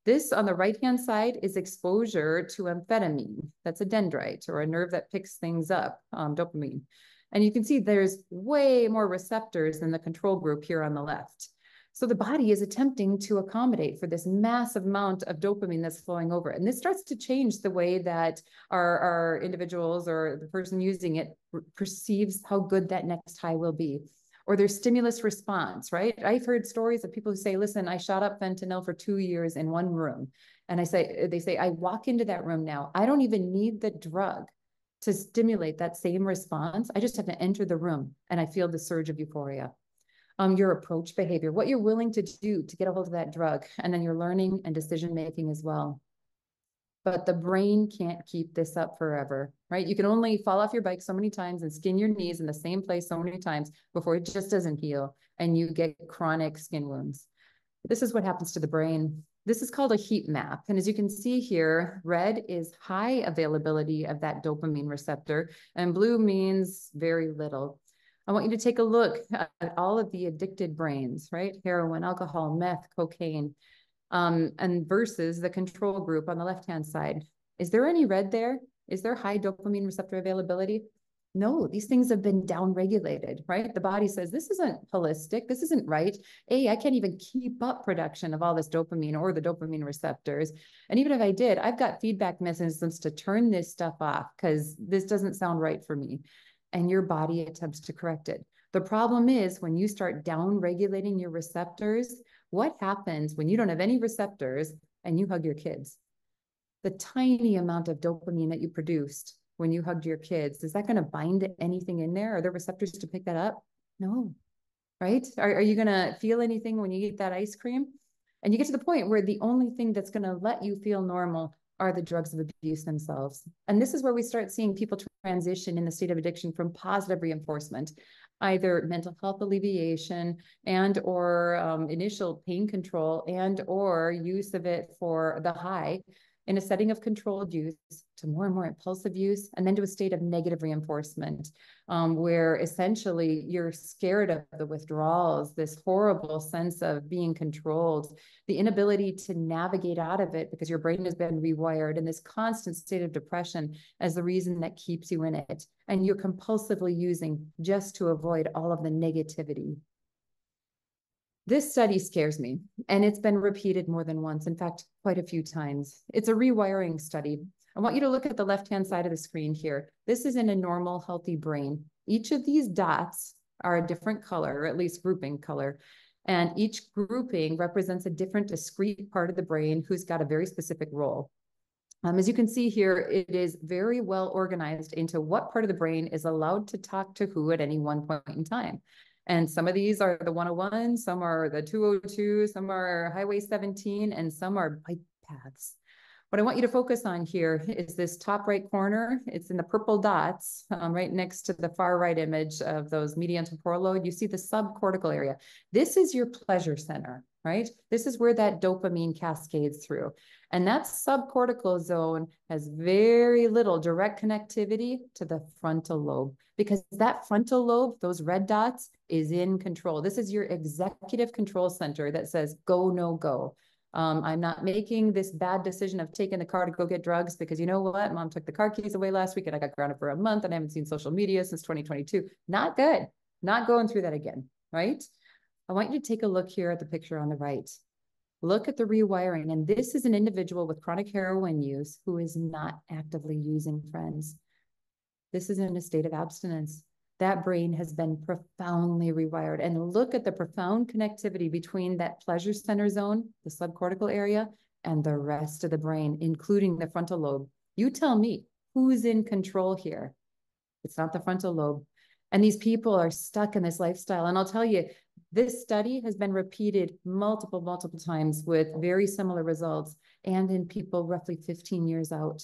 This on the right-hand side is exposure to amphetamine. That's a dendrite, or a nerve that picks things up, dopamine. And you can see there's way more receptors than the control group here on the left. So the body is attempting to accommodate for this massive amount of dopamine that's flowing over. And this starts to change the way that our individuals or the person using it perceives how good that next high will be, or their stimulus response, right? I've heard stories of people who say, listen, I shot up fentanyl for 2 years in one room. And they say, I walk into that room now. I don't even need the drug to stimulate that same response. I just have to enter the room and I feel the surge of euphoria. Your approach behavior, what you're willing to do to get a hold of that drug, and then your learning and decision-making as well. But the brain can't keep this up forever, right? You can only fall off your bike so many times and skin your knees in the same place so many times before it just doesn't heal and you get chronic skin wounds. This is what happens to the brain. This is called a heat map. And as you can see here, red is high availability of that dopamine receptor, and blue means very little. I want you to take a look at all of the addicted brains, right? Heroin, alcohol, meth, cocaine, and versus the control group on the left-hand side. Is there any red there? Is there high dopamine receptor availability? No, these things have been downregulated, right? The body says, this isn't holistic. This isn't right. I can't even keep up production of all this dopamine or the dopamine receptors. And even if I did, I've got feedback mechanisms to turn this stuff off because this doesn't sound right for me. And your body attempts to correct it. The problem is when you start down-regulating your receptors, what happens when you don't have any receptors and you hug your kids? The tiny amount of dopamine that you produced when you hugged your kids, is that going to bind anything in there? Are there receptors to pick that up? No, right? Are you going to feel anything when you eat that ice cream? And you get to the point where the only thing that's going to let you feel normal are the drugs of abuse themselves. And this is where we start seeing people transition in the state of addiction from positive reinforcement, either mental health alleviation and or initial pain control and or use of it for the high in a setting of controlled use to more and more impulsive use, and then to a state of negative reinforcement, where essentially you're scared of the withdrawals, this horrible sense of being controlled, the inability to navigate out of it because your brain has been rewired, and this constant state of depression as the reason that keeps you in it. And you're compulsively using just to avoid all of the negativity. This study scares me, and it's been repeated more than once, in fact, quite a few times. It's a rewiring study. I want you to look at the left-hand side of the screen here. This is in a normal, healthy brain. Each of these dots are a different color, or at least grouping color, and each grouping represents a different discrete part of the brain who's got a very specific role. As you can see here, it is very well organized into what part of the brain is allowed to talk to who at any one point in time. And some of these are the 101, some are the 202, some are Highway 17, and some are bike paths. What I want you to focus on here is this top right corner. It's in the purple dots, right next to the far right image of those median temporal lobe. You see the subcortical area. This is your pleasure center, right? This is where that dopamine cascades through. And that subcortical zone has very little direct connectivity to the frontal lobe, because that frontal lobe, those red dots, is in control. This is your executive control center that says, go, no, go. I'm not making this bad decision of taking the car to go get drugs because you know what? Mom took the car keys away last week and I got grounded for a month and I haven't seen social media since 2022. Not good. Not going through that again, right? I want you to take a look here at the picture on the right. Look at the rewiring. And this is an individual with chronic heroin use who is not actively using, friends. This is in a state of abstinence. That brain has been profoundly rewired. And look at the profound connectivity between that pleasure center zone, the subcortical area, and the rest of the brain, including the frontal lobe. You tell me, who's in control here? It's not the frontal lobe. And these people are stuck in this lifestyle. And I'll tell you, this study has been repeated multiple times with very similar results, and in people roughly 15 years out.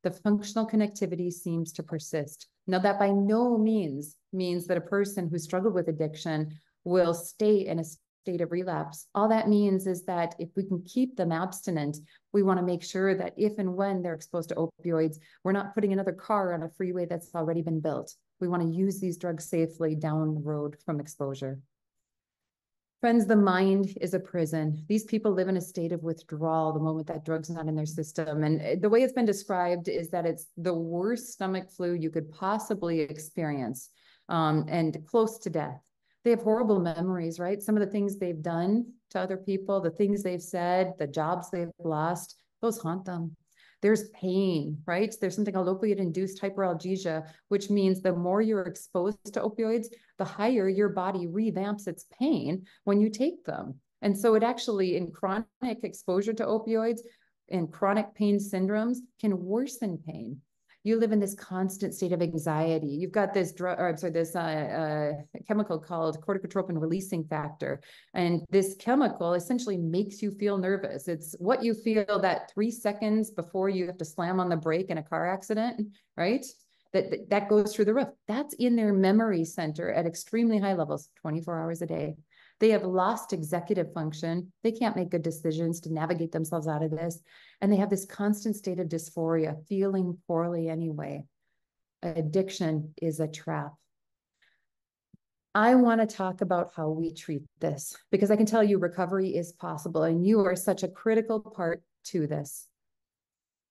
The functional connectivity seems to persist. Now, that by no means that a person who struggled with addiction will stay in a state of relapse. All that means is that if we can keep them abstinent, we want to make sure that if and when they're exposed to opioids, we're not putting another car on a freeway that's already been built. We want to use these drugs safely down the road from exposure. Friends, the mind is a prison. These people live in a state of withdrawal the moment that drug's not in their system. And the way it's been described is that it's the worst stomach flu you could possibly experience, and close to death. They have horrible memories, right? Some of the things they've done to other people, the things they've said, the jobs they've lost, those haunt them. There's pain, right? There's something called opioid-induced hyperalgesia, which means the more you're exposed to opioids, the higher your body revamps its pain when you take them. And so it actually, in chronic exposure to opioids and chronic pain syndromes, can worsen pain. You live in this constant state of anxiety. You've got this drug, or I'm sorry, this chemical called corticotropin releasing factor. And this chemical essentially makes you feel nervous. It's what you feel that 3 seconds before you have to slam on the brake in a car accident, right? That goes through the roof. That's in their memory center at extremely high levels, 24 hours a day. They have lost executive function. They can't make good decisions to navigate themselves out of this. And they have this constant state of dysphoria, feeling poorly anyway. Addiction is a trap. I want to talk about how we treat this because I can tell you recovery is possible and you are such a critical part to this.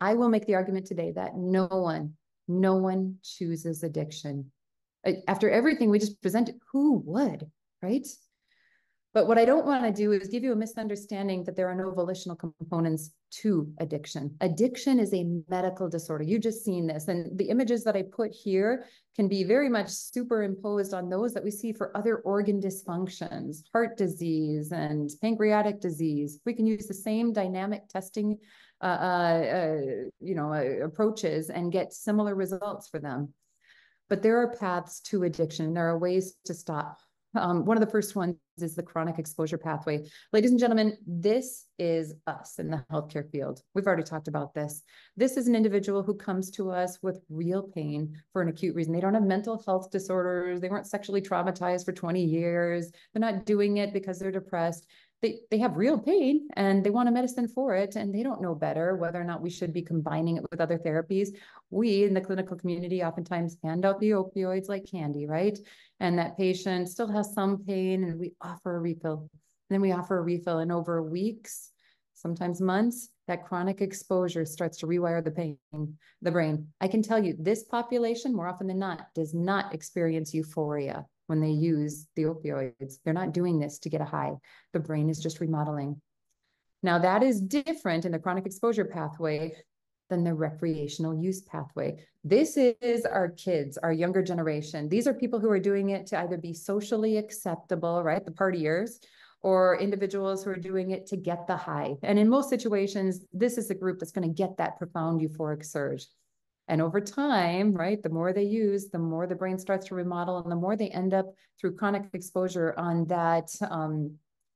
I will make the argument today that no one chooses addiction. After everything we just presented, who would, right? But what I don't want to do is give you a misunderstanding that there are no volitional components to addiction. Addiction is a medical disorder. You've just seen this. And the images that I put here can be very much superimposed on those that we see for other organ dysfunctions, heart disease and pancreatic disease. We can use the same dynamic testing approaches and get similar results for them. But there are paths to addiction. There are ways to stop. One of the first ones is the chronic exposure pathway. Ladies and gentlemen, this is us in the healthcare field. We've already talked about this. This is an individual who comes to us with real pain for an acute reason. They don't have mental health disorders. They weren't sexually traumatized for 20 years. They're not doing it because they're depressed. They have real pain and they want a medicine for it, and they don't know better whether or not we should be combining it with other therapies. We in the clinical community oftentimes hand out the opioids like candy, right? And that patient still has some pain and we offer a refill. Then we offer a refill, and over weeks, sometimes months, that chronic exposure starts to rewire the brain. I can tell you this population, more often than not, does not experience euphoria when they use the opioids. They're not doing this to get a high. The brain is just remodeling. Now that is different in the chronic exposure pathway than the recreational use pathway. This is our kids, our younger generation. These are people who are doing it to either be socially acceptable, right? The partiers, or individuals who are doing it to get the high. And in most situations, this is the group that's going to get that profound euphoric surge. And over time, right, the more they use, the more the brain starts to remodel, and the more they end up through chronic exposure on that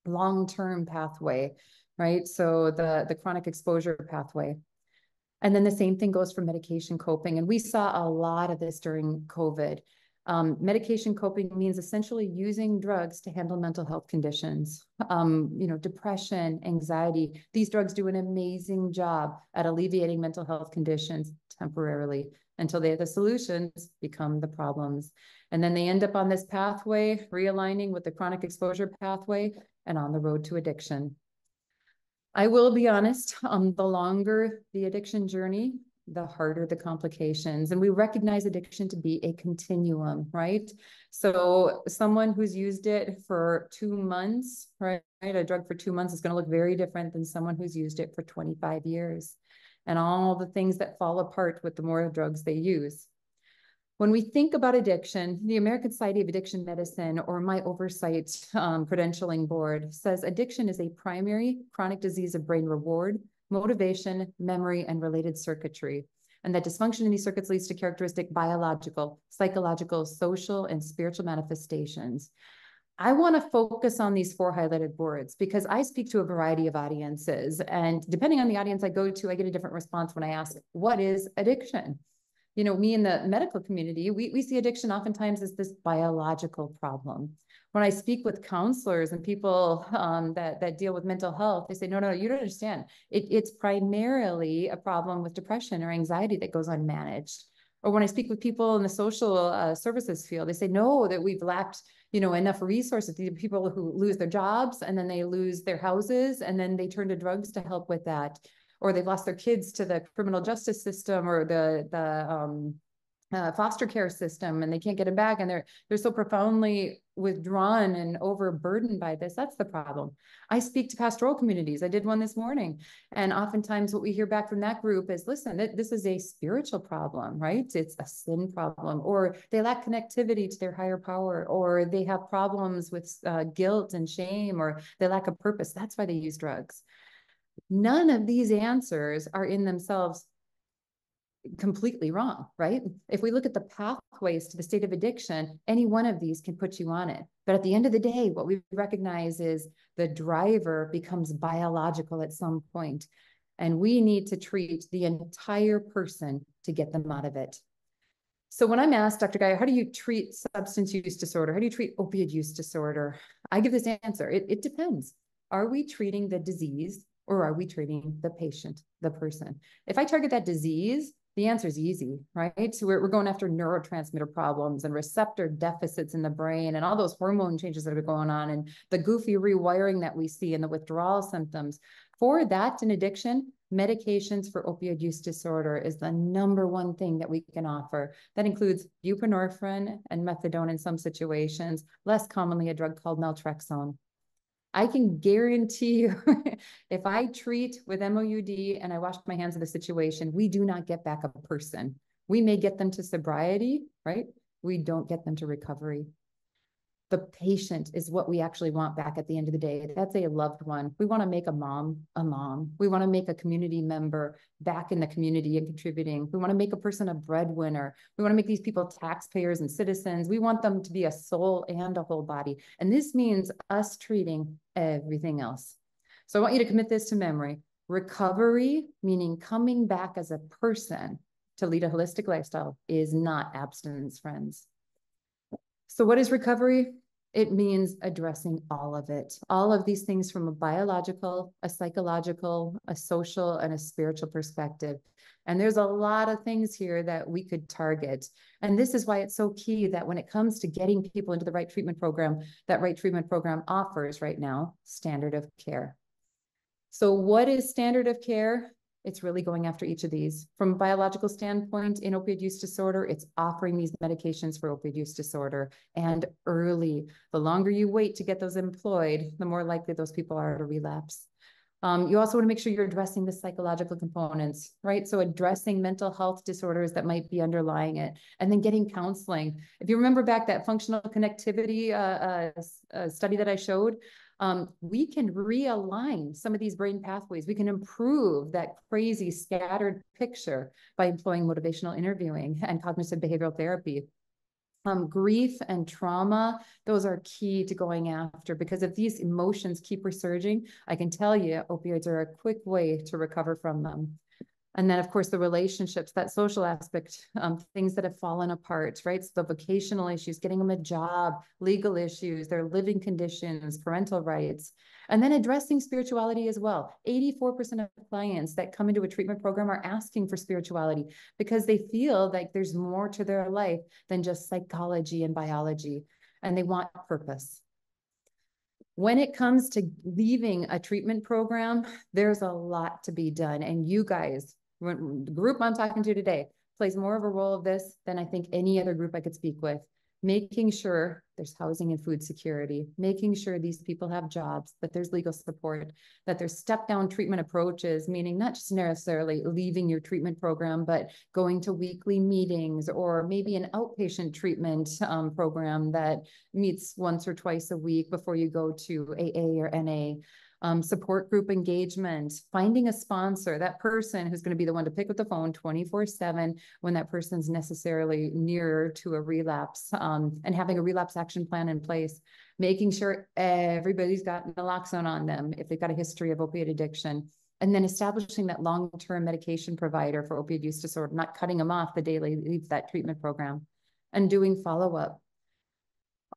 long-term pathway, right? So the chronic exposure pathway. And then the same thing goes for medication coping. And we saw a lot of this during COVID. Medication coping means essentially using drugs to handle mental health conditions, depression, anxiety. These drugs do an amazing job at alleviating mental health conditions temporarily until the solutions become the problems. And then they end up on this pathway, realigning with the chronic exposure pathway and on the road to addiction. I will be honest, the longer the addiction journey, the harder the complications. And we recognize addiction to be a continuum, right? So someone who's used it for 2 months, right? A drug for 2 months is going to look very different than someone who's used it for 25 years. And all the things that fall apart with the more drugs they use. When we think about addiction, the American Society of Addiction Medicine, or my oversight credentialing board, says addiction is a primary chronic disease of brain reward, motivation, memory, and related circuitry. And that dysfunction in these circuits leads to characteristic biological, psychological, social, and spiritual manifestations. I want to focus on these 4 highlighted boards because I speak to a variety of audiences. And depending on the audience I go to, I get a different response when I ask, what is addiction? You know, me in the medical community, we see addiction oftentimes as this biological problem. When I speak with counselors and people that deal with mental health, they say, no, you don't understand. It's primarily a problem with depression or anxiety that goes unmanaged. Or when I speak with people in the social services field, they say, no, that we've lacked enough resources. These are people who lose their jobs and then they lose their houses and then they turn to drugs to help with that. Or they've lost their kids to the criminal justice system or the foster care system and they can't get it back, and they're so profoundly withdrawn and overburdened by this. That's the problem. I speak to pastoral communities. I did one this morning, and oftentimes what we hear back from that group is, listen, this is a spiritual problem, right? It's a sin problem, or they lack connectivity to their higher power, or they have problems with guilt and shame, or they lack a purpose. That's why they use drugs. None of these answers are in themselves completely wrong, right? If we look at the pathways to the state of addiction, any one of these can put you on it. But at the end of the day, what we recognize is the driver becomes biological at some point, and we need to treat the entire person to get them out of it. So when I'm asked, Dr. Geyer, how do you treat substance use disorder? How do you treat opioid use disorder? I give this answer. It depends. Are we treating the disease, or are we treating the patient, the person? If I target that disease, the answer is easy, right? So we're going after neurotransmitter problems and receptor deficits in the brain and all those hormone changes that are going on and the goofy rewiring that we see and the withdrawal symptoms. For that in addiction, medications for opioid use disorder is the number one thing that we can offer. That includes buprenorphine and methadone in some situations, less commonly a drug called naltrexone. I can guarantee you, if I treat with MOUD and I wash my hands of the situation, we do not get back a person. We may get them to sobriety, right? We don't get them to recovery. The patient is what we actually want back at the end of the day. That's a loved one. We want to make a mom a mom. We want to make a community member back in the community and contributing. We want to make a person a breadwinner. We want to make these people taxpayers and citizens. We want them to be a soul and a whole body. And this means us treating everything else. So I want you to commit this to memory. Recovery, meaning coming back as a person to lead a holistic lifestyle, is not abstinence, friends. So what is recovery? It means addressing all of it, all of these things from a biological, a psychological, a social, and a spiritual perspective. And there's a lot of things here that we could target. And this is why it's so key that when it comes to getting people into the right treatment program, that right treatment program offers right now standard of care. So what is standard of care? It's really going after each of these. From a biological standpoint, in opioid use disorder, it's offering these medications for opioid use disorder, and early. The longer you wait to get those employed, the more likely those people are to relapse. You also want to make sure you're addressing the psychological components, right? So addressing mental health disorders that might be underlying it, and then getting counseling. If you remember back that functional connectivity study that I showed, we can realign some of these brain pathways. We can improve that crazy scattered picture by employing motivational interviewing and cognitive behavioral therapy. Grief and trauma, those are key to going after, because if these emotions keep resurging, I can tell you opioids are a quick way to recover from them. And then, of course, the relationships, that social aspect, things that have fallen apart, right? So the vocational issues, getting them a job, legal issues, their living conditions, parental rights, and then addressing spirituality as well. 84% of clients that come into a treatment program are asking for spirituality because they feel like there's more to their life than just psychology and biology, and they want purpose. When it comes to leaving a treatment program, there's a lot to be done. And you guys, the group I'm talking to today, plays more of a role of this than I think any other group I could speak with. Making sure there's housing and food security, making sure these people have jobs, that there's legal support, that there's step-down treatment approaches, meaning not just necessarily leaving your treatment program, but going to weekly meetings, or maybe an outpatient treatment program that meets once or twice a week before you go to AA or NA. Support group engagement, finding a sponsor, that person who's going to be the one to pick up the phone 24/7 when that person's necessarily nearer to a relapse, and having a relapse action plan in place, making sure everybody's got naloxone on them if they've got a history of opioid addiction, and then establishing that long-term medication provider for opioid use disorder, not cutting them off the day they leave that treatment program, and doing follow-up.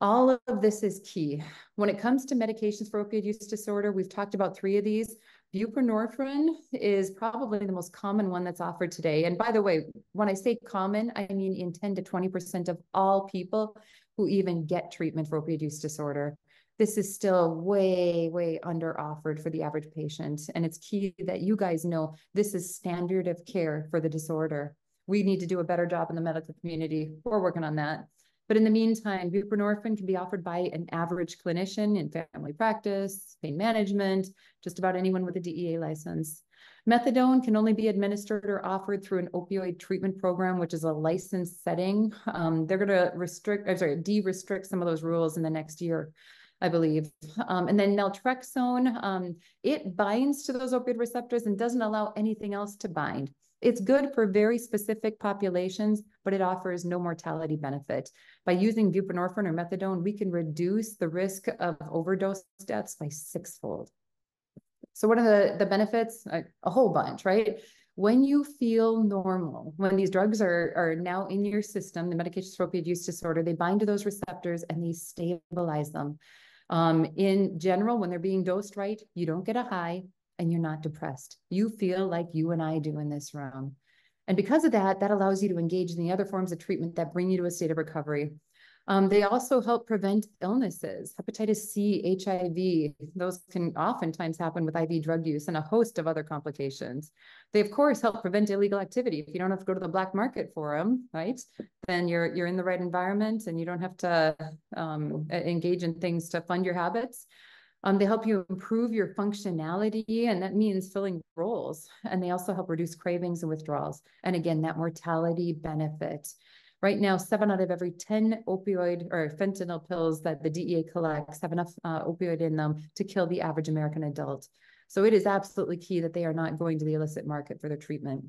All of this is key. When it comes to medications for opioid use disorder, we've talked about 3 of these. Buprenorphine is probably the most common one that's offered today. And by the way, when I say common, I mean in 10 to 20% of all people who even get treatment for opioid use disorder. This is still way, way under offered for the average patient. And it's key that you guys know this is standard of care for the disorder. We need to do a better job in the medical community. We're working on that. But in the meantime, buprenorphine can be offered by an average clinician in family practice, pain management, just about anyone with a DEA license. Methadone can only be administered or offered through an opioid treatment program, which is a licensed setting. They're going to de-restrict some of those rules in the next year, I believe. And then naltrexone, it binds to those opioid receptors and doesn't allow anything else to bind. It's good for very specific populations, but it offers no mortality benefit. By using buprenorphine or methadone, we can reduce the risk of overdose deaths by 6-fold. So what are the benefits? A whole bunch, right? When you feel normal, when these drugs are now in your system, the medications for opioid use disorder, they bind to those receptors and they stabilize them. In general, when they're being dosed right, you don't get a high and you're not depressed. You feel like you and I do in this room. And because of that, that allows you to engage in the other forms of treatment that bring you to a state of recovery. They also help prevent illnesses, hepatitis C, HIV. Those can oftentimes happen with IV drug use and a host of other complications. They, of course, help prevent illegal activity. If you don't have to go to the black market for them, right, then you're in the right environment and you don't have to engage in things to fund your habits. They help you improve your functionality, and that means filling roles. And they also help reduce cravings and withdrawals. And again, that mortality benefit. Right now, 7 out of every 10 opioid or fentanyl pills that the DEA collects have enough opioid in them to kill the average American adult. So it is absolutely key that they are not going to the illicit market for their treatment.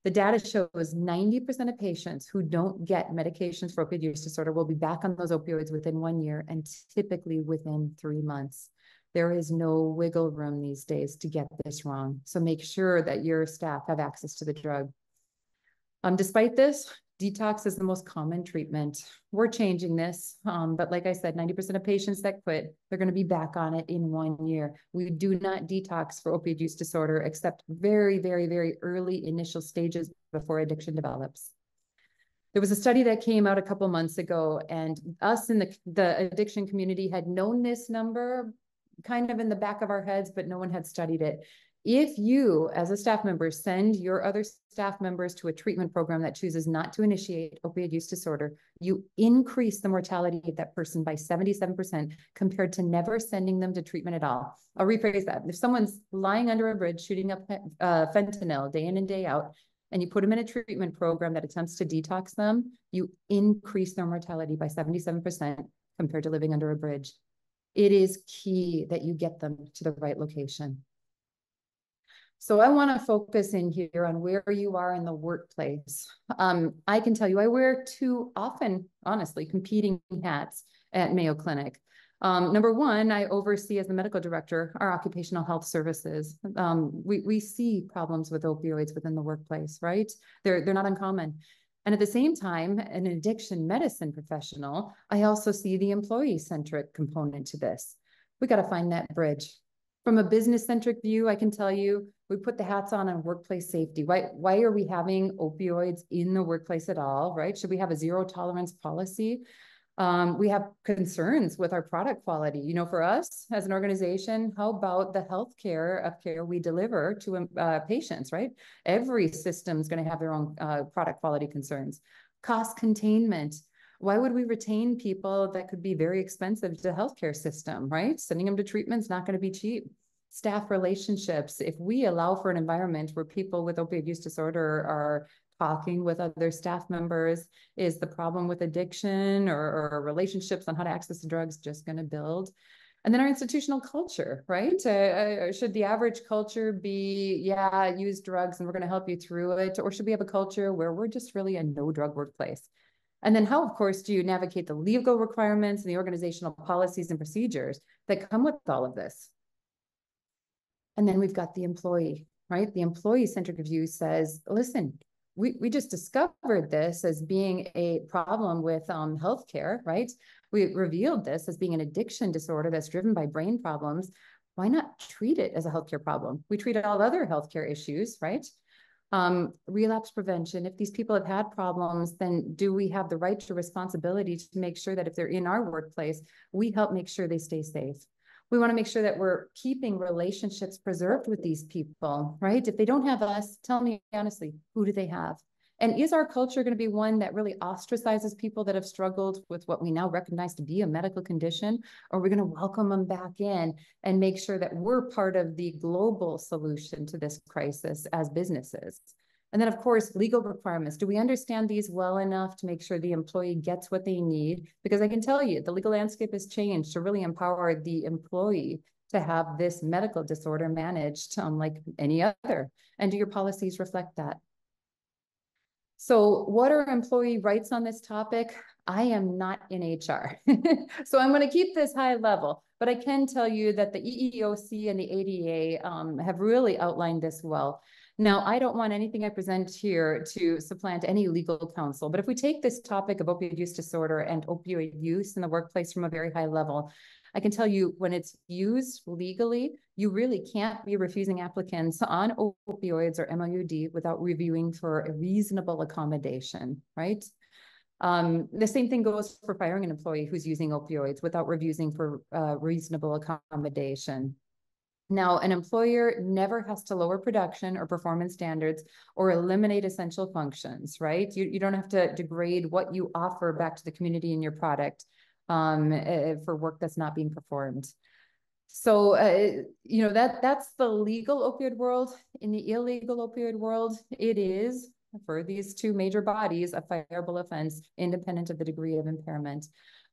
The data shows 90% of patients who don't get medications for opioid use disorder will be back on those opioids within 1 year and typically within 3 months. There is no wiggle room these days to get this wrong. So make sure that your staff have access to the drug. Despite this, detox is the most common treatment. We're changing this, but like I said, 90% of patients that quit, they're going to be back on it in 1 year. We do not detox for opioid use disorder, except very, very, very early initial stages before addiction develops. There was a study that came out a couple months ago, and us in the addiction community had known this number kind of in the back of our heads, but no one had studied it. If you, as a staff member, send your other staff members to a treatment program that chooses not to initiate opioid use disorder, you increase the mortality of that person by 77% compared to never sending them to treatment at all. I'll rephrase that. If someone's lying under a bridge shooting up fentanyl day in and day out, and you put them in a treatment program that attempts to detox them, you increase their mortality by 77% compared to living under a bridge. It is key that you get them to the right location. So I want to focus in here on where you are in the workplace. I can tell you I wear 2 often, honestly, competing hats at Mayo Clinic. Number one, I oversee as the medical director our occupational health services. We see problems with opioids within the workplace, right? They're not uncommon. And at the same time, an addiction medicine professional, I also see the employee-centric component to this. We got to find that bridge. From a business-centric view, I can tell you, we put the hats on workplace safety. Why are we having opioids in the workplace at all, right? Should we have a zero tolerance policy? We have concerns with our product quality. You know, for us as an organization, how about the healthcare of care we deliver to patients, right? Every system is going to have their own product quality concerns. Cost containment. Why would we retain people that could be very expensive to the healthcare system, right? Sending them to treatment is not going to be cheap. Staff relationships. If we allow for an environment where people with opioid use disorder are talking with other staff members, is the problem with addiction or relationships on how to access the drugs just going to build? And then our institutional culture, right? Should the average culture be, yeah, use drugs and we're going to help you through it? Or should we have a culture where we're just really a no drug workplace? And then how, of course, do you navigate the legal requirements and the organizational policies and procedures that come with all of this? And then we've got the employee, right? The employee-centric view says, listen, we just discovered this as being a problem with healthcare, right? We revealed this as being an addiction disorder that's driven by brain problems. Why not treat it as a healthcare problem? We treat all other healthcare issues, right? Relapse prevention. If these people have had problems, then do we have the right to responsibility to make sure that if they're in our workplace, we help make sure they stay safe? We want to make sure that we're keeping relationships preserved with these people, right? If they don't have us, tell me honestly, who do they have? And is our culture going to be one that really ostracizes people that have struggled with what we now recognize to be a medical condition? Or are we going to welcome them back in and make sure that we're part of the global solution to this crisis as businesses? And then, of course, legal requirements. Do we understand these well enough to make sure the employee gets what they need? Because I can tell you, the legal landscape has changed to really empower the employee to have this medical disorder managed like any other. And do your policies reflect that? So what are employee rights on this topic? I am not in HR. So I'm going to keep this high level, but I can tell you that the EEOC and the ADA have really outlined this well. Now, I don't want anything I present here to supplant any legal counsel, but if we take this topic of opioid use disorder and opioid use in the workplace from a very high level, I can tell you when it's used legally, you really can't be refusing applicants on opioids or MOUD without reviewing for a reasonable accommodation, right? The same thing goes for firing an employee who's using opioids without reviewing for reasonable accommodation. Now, an employer never has to lower production or performance standards or eliminate essential functions, right? You don't have to degrade what you offer back to the community in your product for work that's not being performed. So, that's the legal opioid world. In the illegal opioid world, it is, for these two major bodies, a fireable offense, independent of the degree of impairment.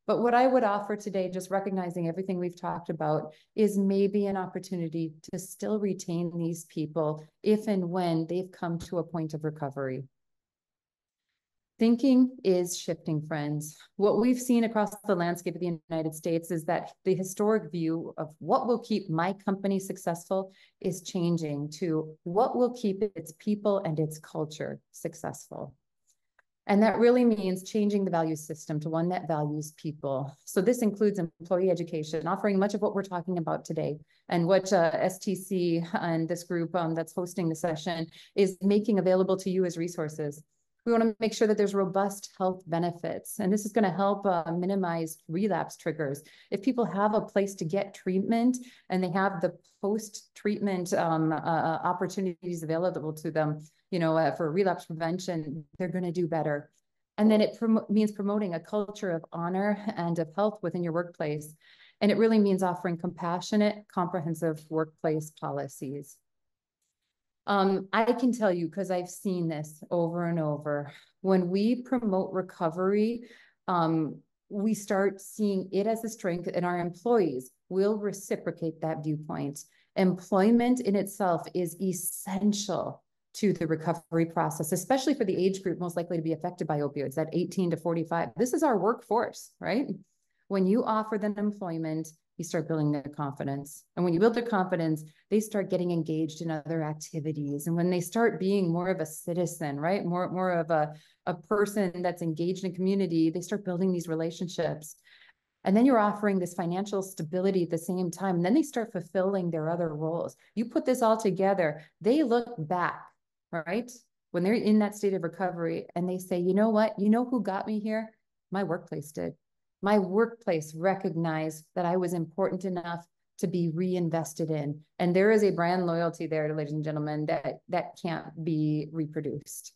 But what I would offer today, just recognizing everything we've talked about, is maybe an opportunity to still retain these people if and when they've come to a point of recovery. Thinking is shifting, friends. What we've seen across the landscape of the United States is that the historic view of what will keep my company successful is changing to what will keep its people and its culture successful. And that really means changing the value system to one that values people. So this includes employee education, offering much of what we're talking about today, and what STC and this group that's hosting the session is making available to you as resources. We want to make sure that there's robust health benefits, and this is going to help minimize relapse triggers. If people have a place to get treatment and they have the post-treatment opportunities available to them, for relapse prevention, they're going to do better. And then it means promoting a culture of honor and of health within your workplace. And it really means offering compassionate, comprehensive workplace policies. I can tell you, because I've seen this over and over, when we promote recovery, we start seeing it as a strength, and our employees will reciprocate that viewpoint. Employment in itself is essential to the recovery process, especially for the age group most likely to be affected by opioids, that 18 to 45. This is our workforce, right? When you offer them employment, you start building their confidence. And when you build their confidence, they start getting engaged in other activities. And when they start being more of a citizen, right? More of a person that's engaged in community, they start building these relationships. And then you're offering this financial stability at the same time. And then they start fulfilling their other roles. You put this all together, they look back, right? When they're in that state of recovery and they say, you know what? You know who got me here? My workplace did. My workplace recognized that I was important enough to be reinvested in. And there is a brand loyalty there, ladies and gentlemen, that can't be reproduced.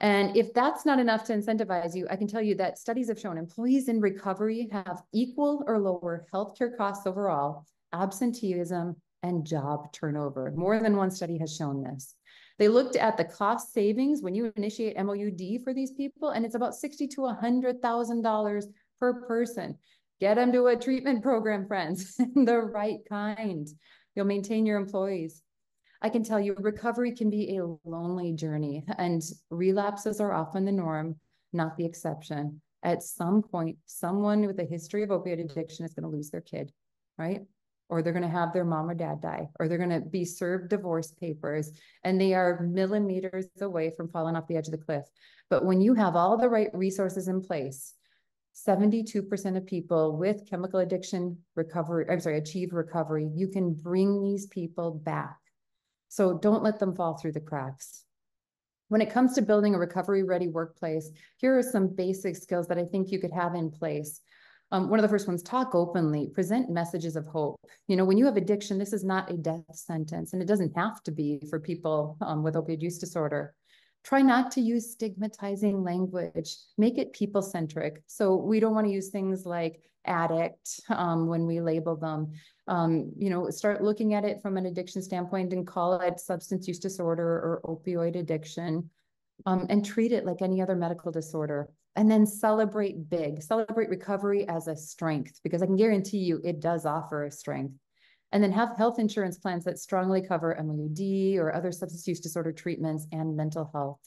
And if that's not enough to incentivize you, I can tell you that studies have shown employees in recovery have equal or lower healthcare costs overall, absenteeism, and job turnover. More than one study has shown this. They looked at the cost savings when you initiate MOUD for these people, and it's about $60,000 to $100,000 per person. Get them to a treatment program, friends, the right kind. You'll maintain your employees. I can tell you recovery can be a lonely journey, and relapses are often the norm, not the exception. At some point, someone with a history of opioid addiction is going to lose their kid, right? Or they're going to have their mom or dad die, or they're going to be served divorce papers, and they are millimeters away from falling off the edge of the cliff. But when you have all the right resources in place, 72% of people with chemical addiction achieve recovery. You can bring these people back. So don't let them fall through the cracks. When it comes to building a recovery-ready workplace, here are some basic skills that I think you could have in place. One of the first ones, talk openly, present messages of hope. When you have addiction, this is not a death sentence, and it doesn't have to be for people with opioid use disorder. Try not to use stigmatizing language. Make it people-centric. So we don't want to use things like addict when we label them. Start looking at it from an addiction standpoint and call it substance use disorder or opioid addiction, and treat it like any other medical disorder. And then celebrate big, celebrate recovery as a strength, because I can guarantee you it does offer a strength. And then have health insurance plans that strongly cover MOUD or other substance use disorder treatments and mental health.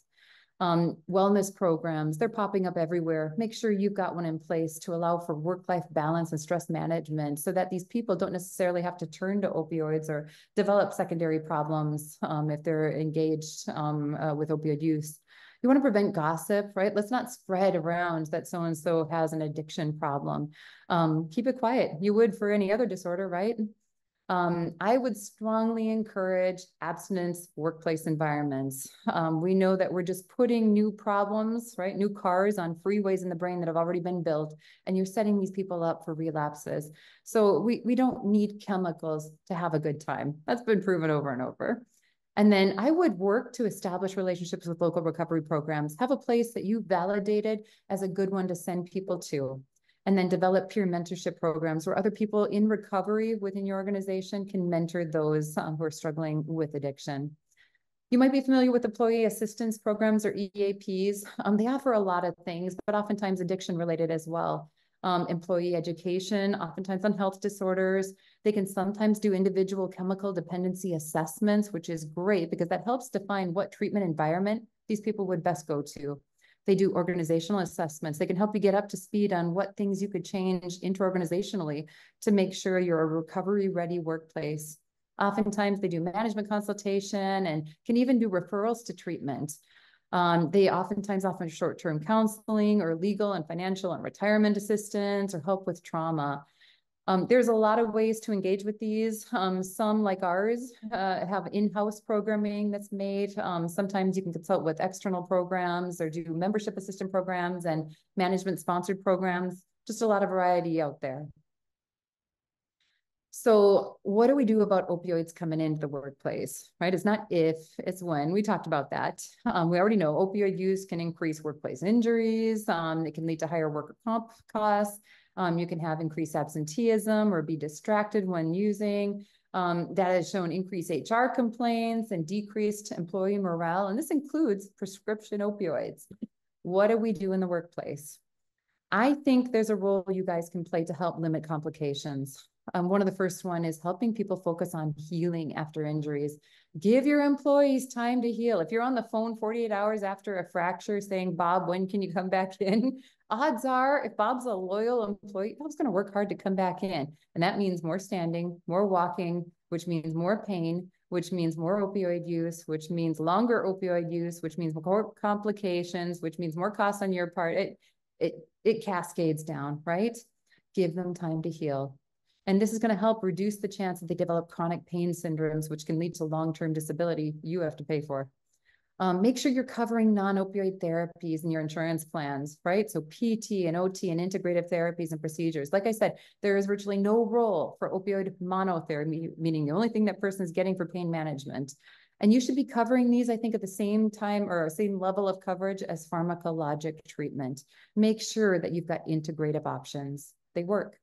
Wellness programs, they're popping up everywhere. Make sure you've got one in place to allow for work-life balance and stress management so that these people don't necessarily have to turn to opioids or develop secondary problems if they're engaged with opioid use. You want to prevent gossip, right? Let's not spread around that so-and-so has an addiction problem. Keep it quiet. You would for any other disorder, right? I would strongly encourage abstinence workplace environments. We know that we're just putting new problems, right? New cars on freeways in the brain that have already been built, and you're setting these people up for relapses. So we don't need chemicals to have a good time. That's been proven over and over. And then I would work to establish relationships with local recovery programs, have a place that you validated as a good one to send people to, and then develop peer mentorship programs where other people in recovery within your organization can mentor those who are struggling with addiction. You might be familiar with employee assistance programs or EAPs. They offer a lot of things, but oftentimes addiction related as well. Employee education, oftentimes on health disorders. They can sometimes do individual chemical dependency assessments, which is great because that helps define what treatment environment these people would best go to. They do organizational assessments. They can help you get up to speed on what things you could change interorganizationally to make sure you're a recovery-ready workplace. Oftentimes, they do management consultation and can even do referrals to treatment. They oftentimes offer short-term counseling or legal and financial and retirement assistance or help with trauma. There's a lot of ways to engage with these. Some, like ours, have in-house programming that's made. Sometimes you can consult with external programs or do membership assistant programs and management-sponsored programs. Just a lot of variety out there. So what do we do about opioids coming into the workplace, right? It's not if, it's when. We talked about that. We already know opioid use can increase workplace injuries. It can lead to higher worker comp costs. You can have increased absenteeism or be distracted when using. That has shown increased HR complaints and decreased employee morale. And this includes prescription opioids. What do we do in the workplace? I think there's a role you guys can play to help limit complications. One of the first one is helping people focus on healing after injuries. Give your employees time to heal. If you're on the phone 48 hours after a fracture saying, Bob, when can you come back in? Odds are, if Bob's a loyal employee, Bob's going to work hard to come back in. And that means more standing, more walking, which means more pain, which means more opioid use, which means longer opioid use, which means more complications, which means more costs on your part. It cascades down, right? Give them time to heal. And this is going to help reduce the chance that they develop chronic pain syndromes, which can lead to long-term disability you have to pay for. Make sure you're covering non-opioid therapies in your insurance plans, right? So PT and OT and integrative therapies and procedures. Like I said, there is virtually no role for opioid monotherapy, meaning the only thing that person is getting for pain management. And you should be covering these, I think, at the same time or same level of coverage as pharmacologic treatment. Make sure that you've got integrative options. They work.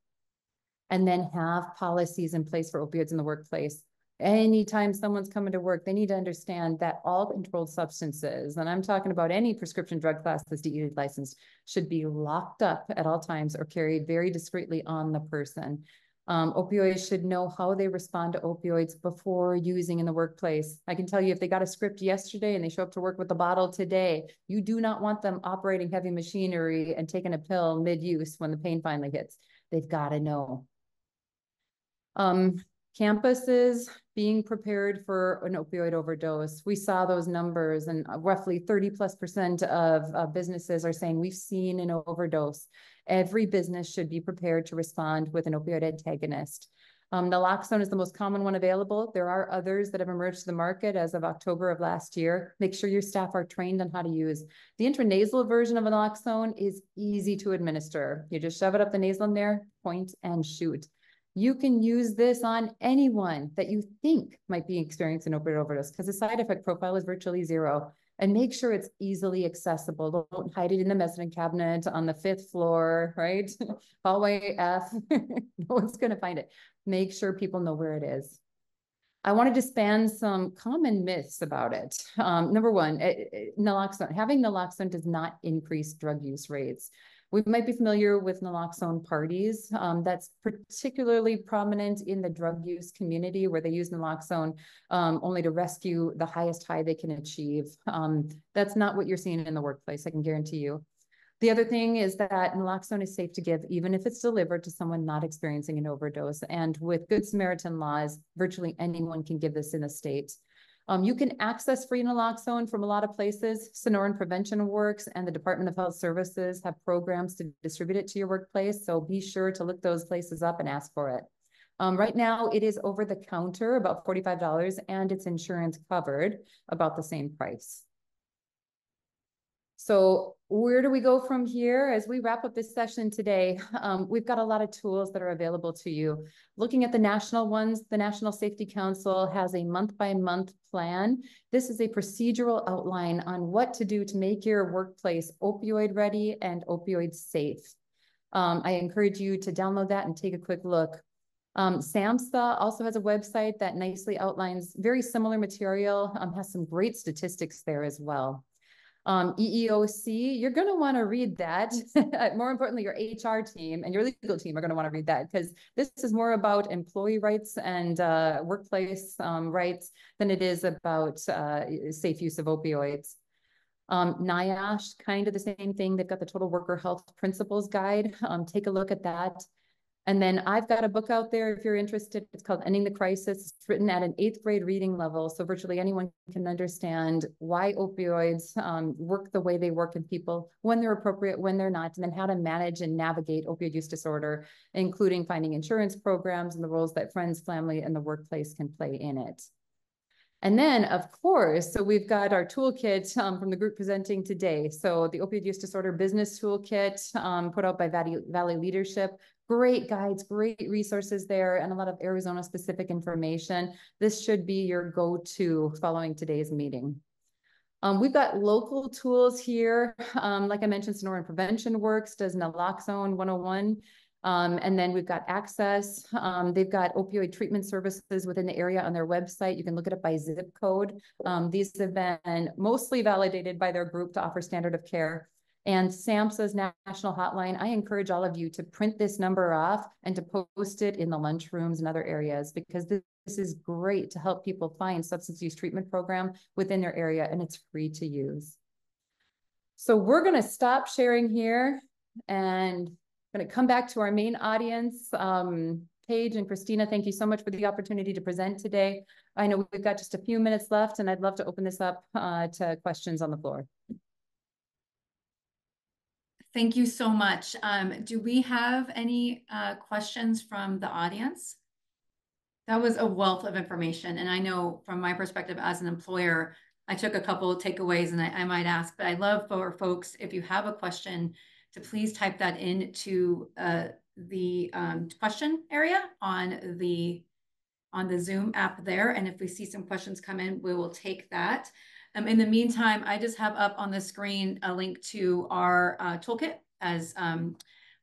And then have policies in place for opioids in the workplace. Anytime someone's coming to work, they need to understand that all controlled substances, and I'm talking about any prescription drug class that's DEA licensed, should be locked up at all times or carried very discreetly on the person. Opioids should know how they respond to opioids before using in the workplace. I can tell you if they got a script yesterday and they show up to work with a bottle today, you do not want them operating heavy machinery and taking a pill mid-use when the pain finally hits. They've got to know. Campuses being prepared for an opioid overdose. We saw those numbers and roughly 30+% of businesses are saying we've seen an overdose. Every business should be prepared to respond with an opioid antagonist. Naloxone is the most common one available. There are others that have emerged to the market as of October of last year. Make sure your staff are trained on how to use. The intranasal version of naloxone is easy to administer. You just shove it up the nasal in there, point and shoot. You can use this on anyone that you think might be experiencing opioid overdose because the side effect profile is virtually zero. and make sure it's easily accessible. Don't hide it in the medicine cabinet on the 5th floor, right? Hallway F, no one's going to find it. Make sure people know where it is. I wanted to span some common myths about it. Number one, naloxone. Having naloxone does not increase drug use rates. We might be familiar with naloxone parties. That's particularly prominent in the drug use community where they use naloxone only to rescue the highest high they can achieve. That's not what you're seeing in the workplace, I can guarantee you. The other thing is that naloxone is safe to give, even if it's delivered to someone not experiencing an overdose. And with Good Samaritan laws, virtually anyone can give this in the state. You can access free naloxone from a lot of places. Sonoran Prevention Works and the Department of Health Services have programs to distribute it to your workplace. So be sure to look those places up and ask for it. Right now, it is over the counter, about $45, and it's insurance covered, about the same price. So where do we go from here? As we wrap up this session today, we've got a lot of tools that are available to you. Looking at the national ones, the National Safety Council has a month-by-month plan. This is a procedural outline on what to do to make your workplace opioid ready and opioid safe. I encourage you to download that and take a quick look. SAMHSA also has a website that nicely outlines very similar material, has some great statistics there as well. EEOC, you're going to want to read that. More importantly, your HR team and your legal team are going to want to read that because this is more about employee rights and workplace rights than it is about safe use of opioids. NIOSH, kind of the same thing. They've got the Total Worker Health Principles Guide. Take a look at that. And then I've got a book out there if you're interested. It's called Ending the Crisis. It's written at an 8th grade reading level, so virtually anyone can understand why opioids work the way they work in people, when they're appropriate, when they're not, and then how to manage and navigate opioid use disorder, including finding insurance programs and the roles that friends, family, and the workplace can play in it. And then, of course, so we've got our toolkit from the group presenting today. So the Opioid Use Disorder Business Toolkit put out by Valley Leadership. Great guides, great resources there, and a lot of Arizona-specific information. This should be your go-to following today's meeting. We've got local tools here. Like I mentioned, Sonoran Prevention Works does naloxone 101. And then we've got access. They've got opioid treatment services within the area on their website. You can look it up by zip code. These have been mostly validated by their group to offer standard of care. And SAMHSA's national hotline, I encourage all of you to print this number off and to post it in the lunchrooms and other areas because this is great to help people find substance use treatment program within their area, and it's free to use. So we're going to stop sharing here and going to come back to our main audience. Paige and Kristina, thank you so much for the opportunity to present today. I know we've got just a few minutes left, and I'd love to open this up to questions on the floor. Thank you so much. Do we have any questions from the audience? That was a wealth of information. And I know from my perspective as an employer, I took a couple of takeaways and I might ask, but I'd love for folks, if you have a question, to please type that into the question area on the Zoom app there. And if we see some questions come in, we will take that. In the meantime, I just have up on the screen a link to our toolkit as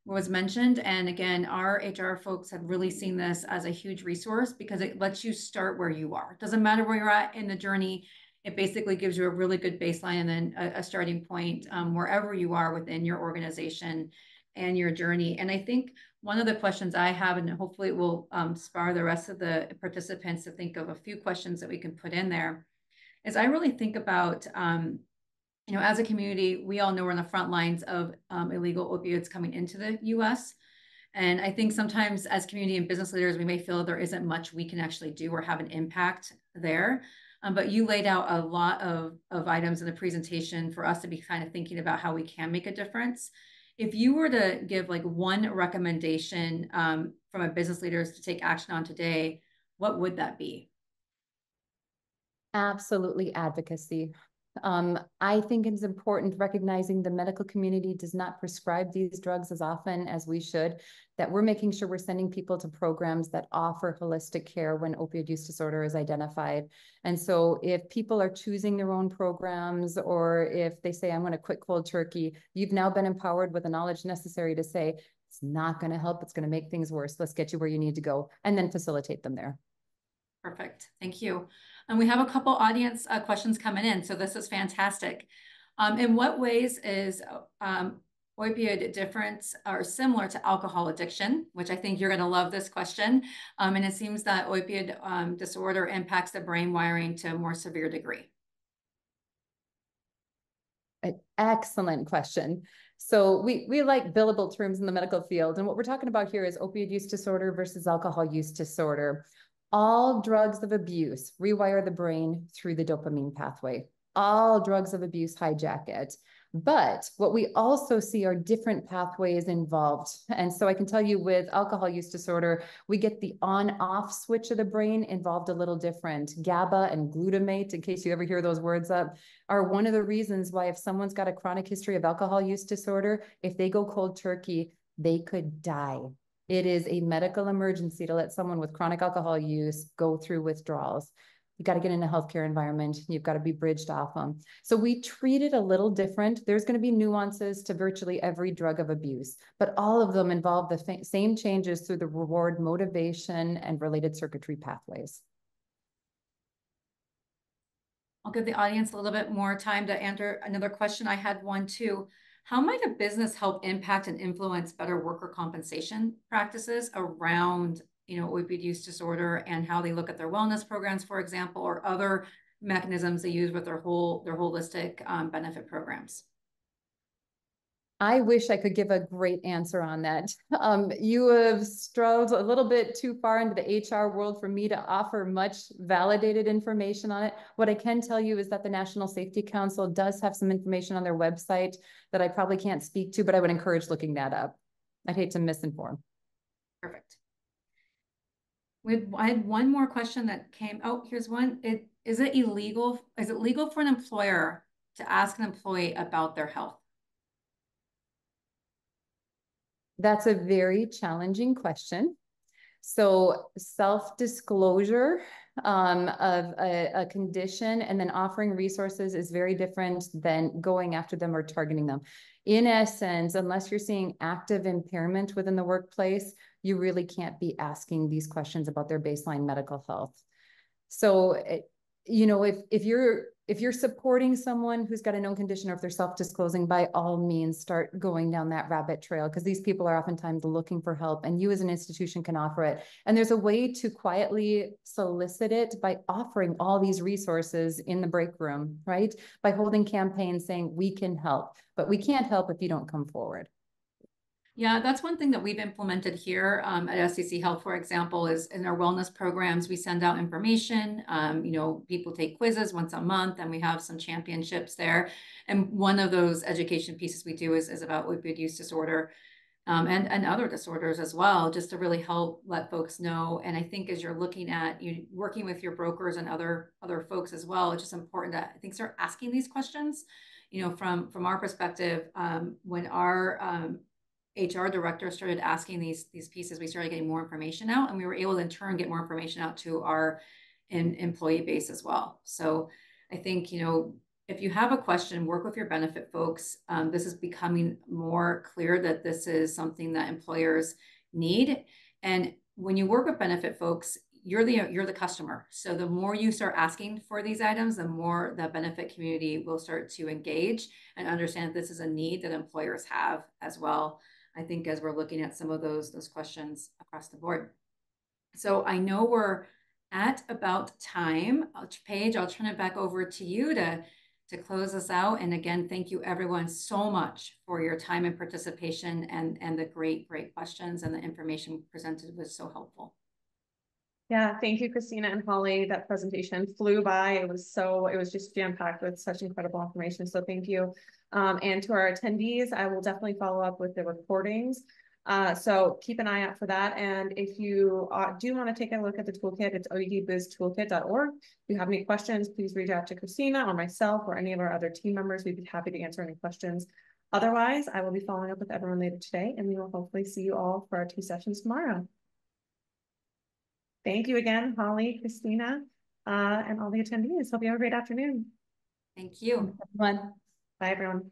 was mentioned. And again, our HR folks have really seen this as a huge resource because it lets you start where you are. It doesn't matter where you're at in the journey. It basically gives you a really good baseline and then a starting point wherever you are within your organization and your journey. And I think one of the questions I have, and hopefully it will inspire the rest of the participants to think of a few questions that we can put in there, is I really think about, as a community, we all know we're on the front lines of illegal opioids coming into the U.S. And I think sometimes as community and business leaders, we may feel there isn't much we can actually do or have an impact there. But you laid out a lot of items in the presentation for us to be kind of thinking about how we can make a difference. If you were to give like one recommendation from a business leaders to take action on today, what would that be? Absolutely advocacy. I think it's important recognizing the medical community does not prescribe these drugs as often as we should, that we're making sure we're sending people to programs that offer holistic care when opioid use disorder is identified. And so if people are choosing their own programs, or if they say, I'm going to quit cold turkey, you've now been empowered with the knowledge necessary to say, it's not going to help, it's going to make things worse. Let's get you where you need to go, and then facilitate them there. Perfect. Thank you. And we have a couple audience questions coming in, so this is fantastic. In what ways is opioid different or similar to alcohol addiction, which I think you're going to love this question. And it seems that opioid disorder impacts the brain wiring to a more severe degree. An excellent question. So we like billable terms in the medical field. And what we're talking about here is opioid use disorder versus alcohol use disorder. All drugs of abuse rewire the brain through the dopamine pathway. All drugs of abuse hijack it. But what we also see are different pathways involved. And so I can tell you with alcohol use disorder, we get the on-off switch of the brain involved a little different. GABA and glutamate, in case you ever hear those words up, are one of the reasons why if someone's got a chronic history of alcohol use disorder, if they go cold turkey, they could die. It is a medical emergency to let someone with chronic alcohol use go through withdrawals. You got to get in a healthcare environment. You've got to be bridged off them. So we treat it a little different. There's going to be nuances to virtually every drug of abuse, but all of them involve the same changes through the reward, motivation, and related circuitry pathways. I'll give the audience a little bit more time to answer another question. I had one too. How might a business help impact and influence better worker compensation practices around, opioid use disorder, and how they look at their wellness programs, for example, or other mechanisms they use with their holistic benefit programs? I wish I could give a great answer on that. You have strode a little bit too far into the HR world for me to offer much validated information on it. What I can tell you is that the National Safety Council does have some information on their website that I probably can't speak to, but I would encourage looking that up. I'd hate to misinform. Perfect. I had one more question that came. Oh, here's one. Is it legal for an employer to ask an employee about their health? That's a very challenging question. So self-disclosure of a condition and then offering resources is very different than going after them or targeting them. In essence, unless you're seeing active impairment within the workplace, you really can't be asking these questions about their baseline medical health. So, if you're supporting someone who's got a known condition, or if they're self-disclosing, by all means, start going down that rabbit trail, because these people are oftentimes looking for help, and you as an institution can offer it. And there's a way to quietly solicit it by offering all these resources in the break room, right? By holding campaigns saying, we can help, but we can't help if you don't come forward. Yeah, that's one thing that we've implemented here at SCC Health, for example, is in our wellness programs, we send out information. People take quizzes once a month, and we have some championships there. And one of those education pieces we do is about opioid use disorder and other disorders as well, just to really help let folks know. And I think as you're looking at working with your brokers and other folks as well, it's just important to, I think, start asking these questions. From our perspective, when our HR director started asking these pieces, we started getting more information out, and we were able to in turn get more information out to our employee base as well. So I think, if you have a question, work with your benefit folks. This is becoming more clear that this is something that employers need. And when you work with benefit folks, you're the customer. So the more you start asking for these items, the more the benefit community will start to engage and understand that this is a need that employers have as well. I think as we're looking at some of those questions across the board. So I know we're at about time. Paige, I'll turn it back over to you to close us out. And again, thank you everyone so much for your time and participation, and the great questions, and the information presented was so helpful. Yeah, thank you, Kristina and Holly. That presentation flew by. It was just jam-packed with such incredible information. So thank you. And to our attendees, I will definitely follow up with the recordings. So keep an eye out for that. And if you do want to take a look at the toolkit, it's oedbiztoolkit.org. If you have any questions, please reach out to Kristina or myself or any of our other team members. We'd be happy to answer any questions. Otherwise, I will be following up with everyone later today, and we will hopefully see you all for our 2 sessions tomorrow. Thank you again, Holly, Kristina, and all the attendees. Hope you have a great afternoon. Thank you. Everyone. Bye, everyone.